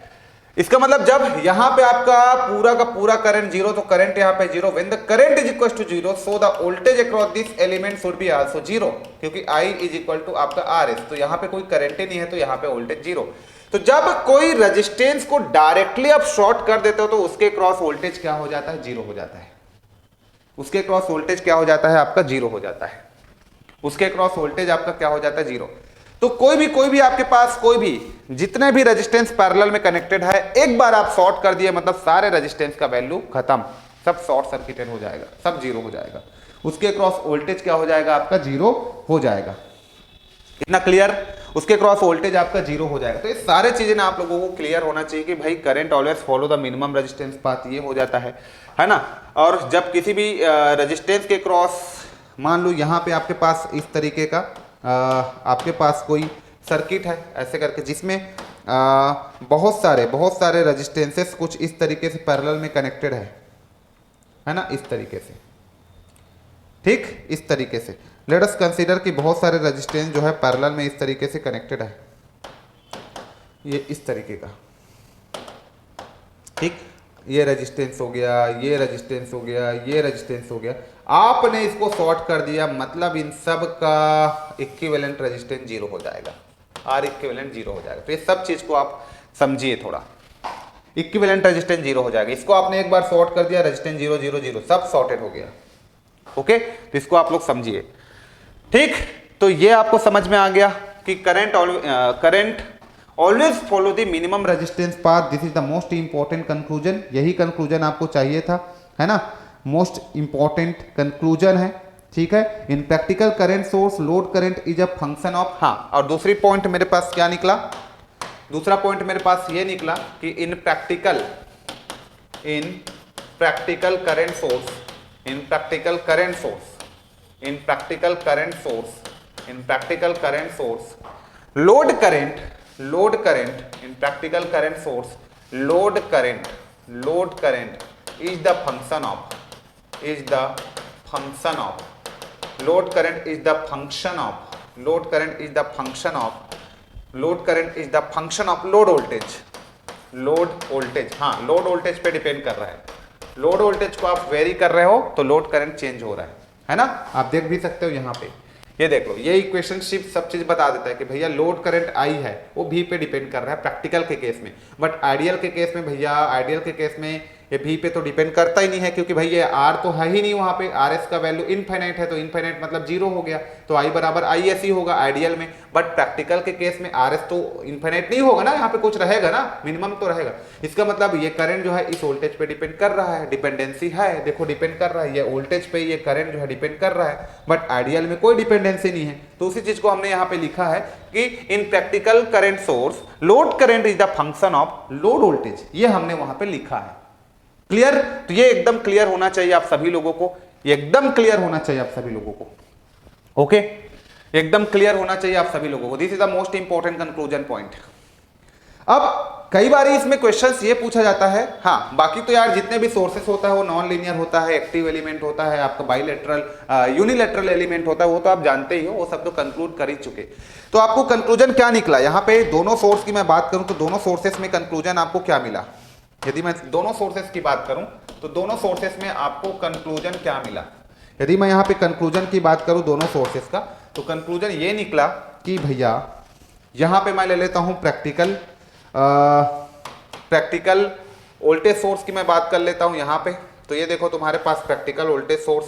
इसका मतलब जब यहां पे आपका पूरा करंट जीरो, तो करंट यहां पे zero, when the current is equal to zero so the voltage across this element should be also zero, क्योंकि I इज इक्वल टू आपका RS, तो यहां पे कोई करंट ही नहीं है तो यहां पे वोल्टेज जीरो। तो जब कोई रेजिस्टेंस को डायरेक्टली आप शॉर्ट कर देते हो तो उसके क्रॉस वोल्टेज क्या हो जाता है, जीरो हो जाता है, उसके क्रॉस वोल्टेज क्या हो जाता है आपका, जीरो हो जाता है, उसके क्रॉस वोल्टेज आपका क्या हो जाता है, जीरो। तो कोई भी आपके पास कोई भी जितने भी रेजिस्टेंस पैरेलल में कनेक्टेड है, एक बार आप शॉर्ट कर दिए मतलब सारे रेजिस्टेंस का वैल्यू खत्म, सब शॉर्ट सर्किटेड हो जाएगा, सब जीरो हो जाएगा, उसके क्रॉस वोल्टेज क्या हो जाएगा आपका, जीरो हो जाएगा। इतना क्लियर, उसके क्रॉस वोल्टेज आपका जीरो हो जाएगा। तो ये सारे चीजें ना आप लोगों को क्लियर होना चाहिए कि भाई current always follow the minimum resistance path, ये हो जाता है ना। और जब किसी भी रेजिस्टेंस के क्रॉस, मान लो यहाँ पे आपके पास इस तरीके का आपके पास कोई सर्किट है ऐसे करके, जिसमें बहुत सारे रेजिस्टेंसेस कुछ इस तरीके से पैरेलल में कनेक्टेड है ना, इस तरीके से, ठीक, इस तरीके से लेट अस कंसीडर कि बहुत सारे रेजिस्टेंस जो है पैरेलल में इस तरीके से कनेक्टेड है, ये इस तरीके का, ठीक, ये रेजिस्टेंस हो गया, ये रेजिस्टेंस हो गया, ये रेजिस्टेंस हो गया, आपने इसको शॉर्ट कर दिया मतलब इन सब का इक्विवेलेंट रेजिस्टेंस जीरो हो जाएगा, आर इक्विवेलेंट जीरो हो जाएगा। तो ये सब चीज को आप समझिए थोड़ा, इक्विवेलेंट रेजिस्टेंस जीरो हो जाएगा, इसको आपने एक बार शॉर्ट कर दिया, रेजिस्टेंस जीरो जीरो जीरो सब शॉर्टेड हो गया, ओके। तो इसको आप लोग समझिए, ठीक। तो ये आपको समझ में आ गया कि current always follow the minimum resistance path, this is the most important conclusion, यही कंक्लूजन आपको चाहिए था, है ना, मोस्ट इंपॉर्टेंट कंक्लूजन है, ठीक है। इन practical current source load current is a function of, हाँ, और दूसरी पॉइंट मेरे पास क्या निकला, दूसरा पॉइंट मेरे पास ये निकला कि इन practical current source, in practical current source load current in practical current source load current is the function of load current is the function of load voltage। हाँ, लोड वोल्टेज पे डिपेंड कर रहा है। Load voltage को आप very कर रहे हो तो लोड करंट चेंज हो रहा है ना। आप देख भी सकते हो यहाँ पे, ये देख लो, ये इक्वेशन शिफ्ट सब चीज बता देता है कि भैया लोड करंट आई है वो भी पे डिपेंड कर रहा है प्रैक्टिकल के केस में। बट आइडियल के केस में भैया, आइडियल के केस में ये भी पे तो डिपेंड करता ही नहीं है, क्योंकि भैया आर तो है ही नहीं वहां पे। आर एस का वैल्यू इनफाइनाइट है, तो इनफाइनाइट मतलब जीरो हो गया, तो आई बराबर आई एस ही होगा आइडियल में। बट प्रैक्टिकल के केस में आर एस तो इनफाइनाइट नहीं होगा ना, यहाँ पे कुछ रहेगा ना, मिनिमम तो रहेगा। इसका मतलब ये करंट जो है इस वोल्टेज पे डिपेंड कर रहा है, डिपेंडेंसी है, देखो डिपेंड कर रहा है, ये वोल्टेज पे ये करंट जो है डिपेंड कर रहा है। बट आइडियल में कोई डिपेंडेंसी नहीं है, तो उसी चीज को हमने यहाँ पे लिखा है कि इन practical current source load current is the function of load voltage, ये हमने वहां पे लिखा है। क्लियर? तो ये एकदम क्लियर होना चाहिए आप सभी लोगों को, ये एकदम क्लियर होना चाहिए आप सभी लोगों को। ओके, एकदम क्लियर होना चाहिए आप सभी लोगों को। This is the most important conclusion point. अब कई बार इसमें क्वेश्चंस ये पूछा जाता है, हाँ बाकी तो यार जितने भी सोर्सेस होता है वो नॉन लीनियर होता है, एक्टिव एलिमेंट होता है, आपका बाइलेटरल यूनिलेटरल एलिमेंट होता है, वो तो आप जानते ही हो, वो सब तो कंक्लूड कर ही चुके। तो आपको कंक्लूजन क्या निकला यहाँ पे? दोनों सोर्स की मैं बात करूं तो दोनों सोर्सेस में कंक्लूजन आपको क्या मिला? यदि मैं दोनों सोर्सेस की बात करूं तो दोनों सोर्सेस में आपको कंक्लूजन क्या मिला? यदि मैं यहाँ पे कंक्लूजन की बात करूं दोनों सोर्सेस का, तो कंक्लूजन ये निकला कि भैया यहाँ पे मैं ले लेता हूं प्रैक्टिकल वोल्टेज सोर्स की मैं बात कर लेता हूं यहाँ पे। तो ये देखो तुम्हारे पास प्रैक्टिकल वोल्टेज सोर्स,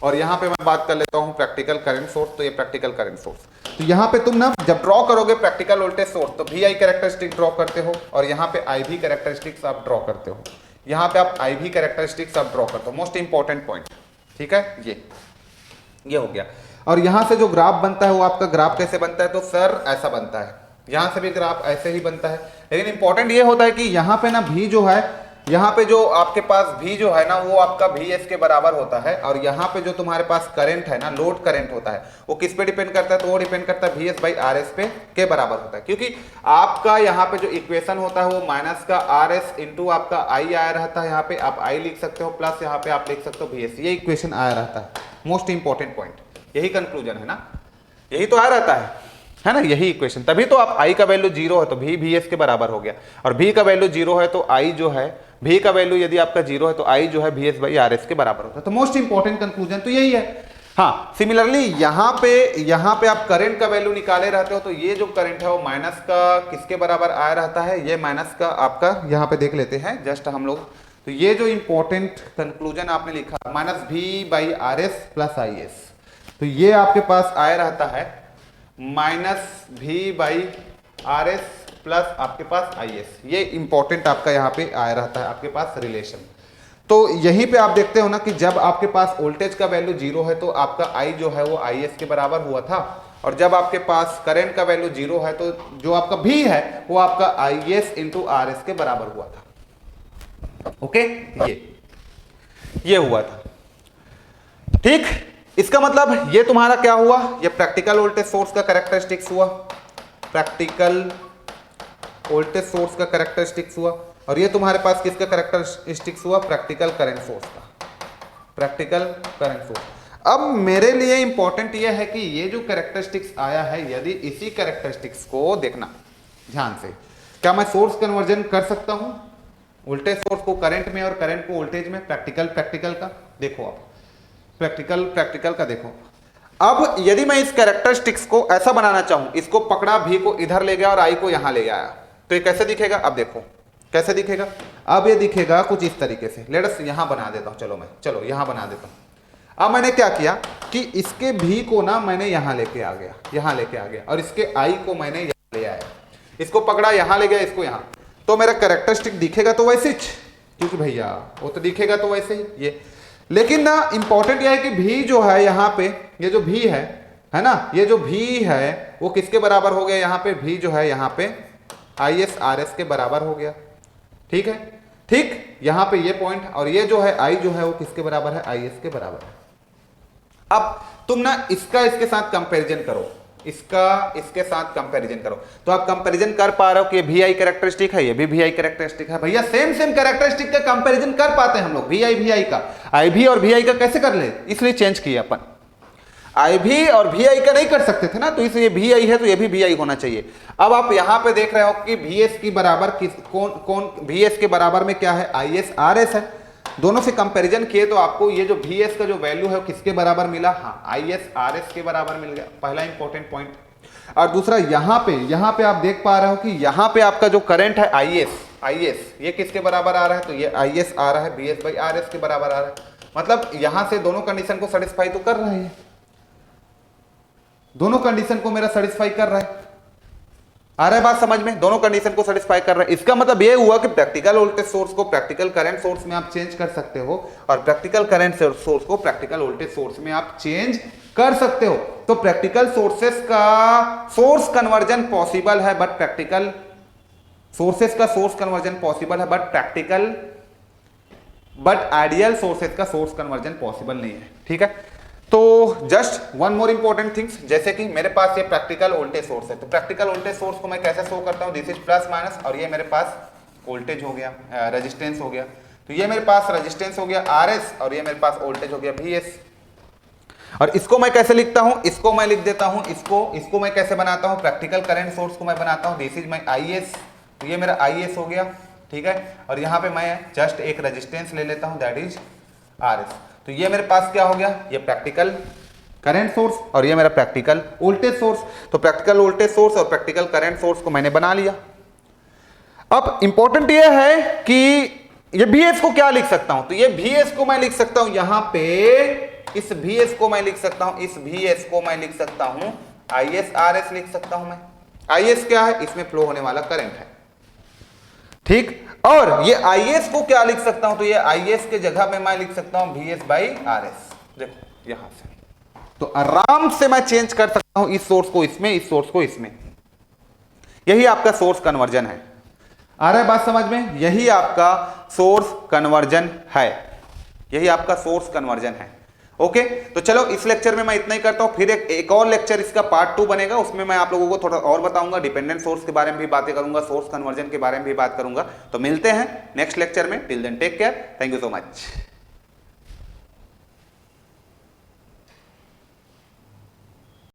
और यहाँ पे मैं बात कर लेता हूँ प्रैक्टिकल करंट सोर्स, तो ये प्रैक्टिकल करंट सोर्स। तो यहाँ पे तुम ना जब ड्रॉ करोगे प्रैक्टिकल वोल्टेज सोर्स तो वी आई कैरेक्टरिस्टिक ड्रॉ करते हो, और यहाँ पे आई वी कैरेक्टरिस्टिक्स आप ड्रॉ करते हो, यहाँ पे आप आई वी कैरेक्टरिस्टिक्स आप ड्रॉ करते हो। मोस्ट इंपॉर्टेंट पॉइंट, ठीक है, ये हो गया। और यहाँ से जो ग्राफ बनता है वो आपका ग्राफ कैसे बनता है? तो सर ऐसा बनता है, यहाँ से भी ग्राफ ऐसे ही बनता है। लेकिन इंपॉर्टेंट ये होता है कि यहाँ पे ना भी जो है, यहाँ पे जो आपके पास भी जो है ना वो आपका भी एस के बराबर होता है, और यहाँ पे जो तुम्हारे पास करंट है ना, लोड करंट होता है, वो किस पे डिपेंड करता है? तो वो डिपेंड करता है V S by R S पे के बराबर होता है। क्योंकि आपका यहाँ पे जो इक्वेशन होता है वो माइनस का आर एस इंटू आपका आई आया रहता है, यहाँ पे आप आई लिख सकते हो, प्लस यहाँ पे आप लिख सकते हो वी एस, ये इक्वेशन आया रहता है। मोस्ट इंपॉर्टेंट पॉइंट, यही कंक्लूजन है ना, यही तो आया रहता है ना, यही इक्वेशन। तभी तो आप आई का वैल्यू जीरो है तो भी एस के बराबर हो गया, और भी का वैल्यू जीरो है तो आई जो है, भी का वैल्यू यदि आपका जीरो है तो आई जो है V S by R S के बराबर होता है। तो मोस्ट इंपॉर्टेंट कंक्लूजन तो यही है। हाँ, सिमिलरली यहाँ पे आप करंट का वैल्यू निकाले रहते हो, तो ये जो करंट है वो माइनस का किसके बराबर आया रहता है? ये माइनस का आपका, यहाँ पे देख लेते हैं जस्ट हम लोग। तो ये जो इंपॉर्टेंट कंक्लूजन आपने लिखा माइनस भी by R S plus I S, तो ये आपके पास आया रहता है माइनस भी बाई आर एस प्लस आपके पास आई एस। ये इंपॉर्टेंट आपका यहाँ पे आया रहता है आपके पास रिलेशन। तो यहीं पे आप देखते हो ना कि जब आपके पास वोल्टेज का वैल्यू जीरो है तो आपका आई जो है वो आई एस के बराबर हुआ था, और जब आपके पास करंट का वैल्यू जीरो है तो जो आपका भी है वो आपका I S into R S के बराबर हुआ था। ओके, ये हुआ था, ठीक। इसका मतलब ये तुम्हारा क्या हुआ? ये प्रैक्टिकल वोल्टेज सोर्स का कैरेक्टरिस्टिक्स हुआ, प्रैक्टिकल वोल्टेज सोर्स का कैरेक्टरिस्टिक्स हुआ, और ये तुम्हारे पास किसका कैरेक्टरिस्टिक्स हुआ? प्रैक्टिकल करंट सोर्स का, प्रैक्टिकल करंट सोर्स। अब मेरे लिए इंपॉर्टेंट ये है कि ये जो कैरेक्टरिस्टिक्स आया है, यदि इसी कैरेक्टरिस्टिक्स को देखना ध्यान से, क्या मैं सोर्स कन्वर्जन कर सकता हूं वोल्टेज सोर्स को करंट में और करंट को वोल्टेज में? प्रैक्टिकल का देखो आप, प्रैक्टिकल का देखो। अब यदि मैं इस कैरेक्टरिस्टिक्स को ऐसा बनाना चाहूं, इसको पकड़ा, भी को इधर ले गया और आई को यहां ले गया, तो ये कैसे दिखेगा? अब देखो कैसे दिखेगा। अब ये दिखेगा कुछ इस तरीके से। लेट्स यहां बना देता हूं, चलो यहां बना देता हूं। अब मैंने क्या किया कि इसके भी को ना मैंने यहां लेके आ गया, और इसके आई को मैंने यहां ले आया, इसको पकड़ा, यहां ले गया, इसको यहां, तो मेरा कैरेक्टरिस्टिक दिखेगा तो वैसे ही, क्योंकि भैया वो तो दिखेगा तो वैसे ही ये। लेकिन ना इंपॉर्टेंट यह है कि भी जो है यहाँ पे, ये जो भी है ना, ये जो भी है वो किसके बराबर हो गया? यहाँ पे भी जो है यहाँ पे IS RS के बराबर हो गया। ठीक है, ठीक, यहां पे ये पॉइंट, और ये जो है I जो है वो किसके बराबर है, IS के बराबर है। अब तुम ना इसका इसके साथ कंपैरिजन करो, इसका इसके साथ कंपैरिजन करो, तो आप कंपैरिजन कर पा रहे हो कि ये VI कैरेक्टरिस्टिक है, ये भी VI कैरेक्टरिस्टिक है। भैया सेम सेम कैरेक्टरिस्टिक का कंपैरिजन कर पाते हैं हम लोग, VI का। IB और VI का कैसे कर ले, इसलिए चेंज किया अपन। IB और VI का नहीं कर सकते थे ना, तो इसलिए VI है तो ये भी VI होना चाहिए। अब आप यहां पे देख रहे हो कि VS की बराबर कौन VS के बराबर में क्या है, IS RS है। दोनों से कंपैरिजन किए तो आपको ये जो VS का जो वैल्यू है वो किसके बराबर मिला, हाँ IS RS के बराबर मिल गया, पहला इंपॉर्टेंट पॉइंट। और दूसरा यहाँ पे आप देख पा रहे हो कि यहाँ पे आपका जो करंट है IS ये किसके बराबर आ रहा है, तो ये IS आ रहा है BS बाई RS के बराबर आ रहा है। मतलब यहां से दोनों कंडीशन को सेटिस्फाई तो कर रहे हैं, दोनों कंडीशन को मेरा सेटिस्फाई कर रहा है। आ रहा है बात समझ में, दोनों कंडीशन को सेटिस्फाई कर रहा है। इसका मतलब ये हुआ कि प्रैक्टिकल वोल्टेज सोर्स को प्रैक्टिकल करंट सोर्स में आप चेंज कर सकते हो, और प्रैक्टिकल करंट सोर्स को प्रैक्टिकल वोल्टेज सोर्स में आप चेंज कर सकते हो। तो प्रैक्टिकल सोर्सेस का सोर्स कन्वर्जन पॉसिबल है, बट प्रैक्टिकल सोर्सेस का सोर्स कन्वर्जन पॉसिबल है, बट आइडियल सोर्सेस का सोर्स कन्वर्जन पॉसिबल नहीं है। ठीक है, तो just one more important things, जैसे कि मेरे पास ये प्रैक्टिकल वोल्टेज सोर्स है, तो प्रैक्टिकल वोल्टेज सोर्स को मैं कैसे शो करता हूं, दिस इज प्लस माइनस, और ये मेरे पास वोल्टेज हो गया, रेजिस्टेंस हो गया। तो ये मेरे पास रेजिस्टेंस हो गया RS, और ये मेरे पास वोल्टेज हो गया VS। और इसको मैं कैसे लिखता हूं, इसको मैं लिख देता हूं, इसको मैं कैसे बनाता हूं, प्रैक्टिकल करंट सोर्स को मैं बनाता हूं, दिस इज माई IS, तो ये मेरा IS हो गया। ठीक है, और यहां पे मैं जस्ट एक रेजिस्टेंस ले लेता हूं, दैट इज RS। तो ये मेरे पास क्या हो गया, ये प्रैक्टिकल करंट सोर्स, और ये मेरा प्रैक्टिकल वोल्टेज सोर्स। तो प्रैक्टिकल वोल्टेज सोर्स और प्रैक्टिकल करंट सोर्स को मैंने बना लिया। अब इंपॉर्टेंट ये है कि ये VS को क्या लिख सकता हूं, तो ये VS को मैं लिख सकता हूं यहां पे, इस VS को मैं लिख सकता हूं, इस VS को मैं लिख सकता हूं IS RS लिख सकता हूं मैं। IS क्या है, इसमें फ्लो होने वाला करंट है। ठीक, और ये IS को क्या लिख सकता हूं, तो ये IS के जगह में मैं लिख सकता हूं VS बाई RS। देखो यहां से तो आराम से मैं चेंज कर सकता हूं, इस सोर्स को इसमें, इस सोर्स को इसमें। यही आपका सोर्स कन्वर्जन है। आ रहा है बात समझ में, यही आपका सोर्स कन्वर्जन है, यही आपका सोर्स कन्वर्जन है। ओके, तो चलो इस लेक्चर में मैं इतना ही करता हूं, फिर एक और लेक्चर इसका पार्ट 2 बनेगा, उसमें मैं आप लोगों को थोड़ा और बताऊंगा, डिपेंडेंट सोर्स के बारे में भी बातें करूंगा, सोर्स कन्वर्जन के बारे में भी बात करूंगा। तो मिलते हैं नेक्स्ट लेक्चर में, till then take care, thank you so much.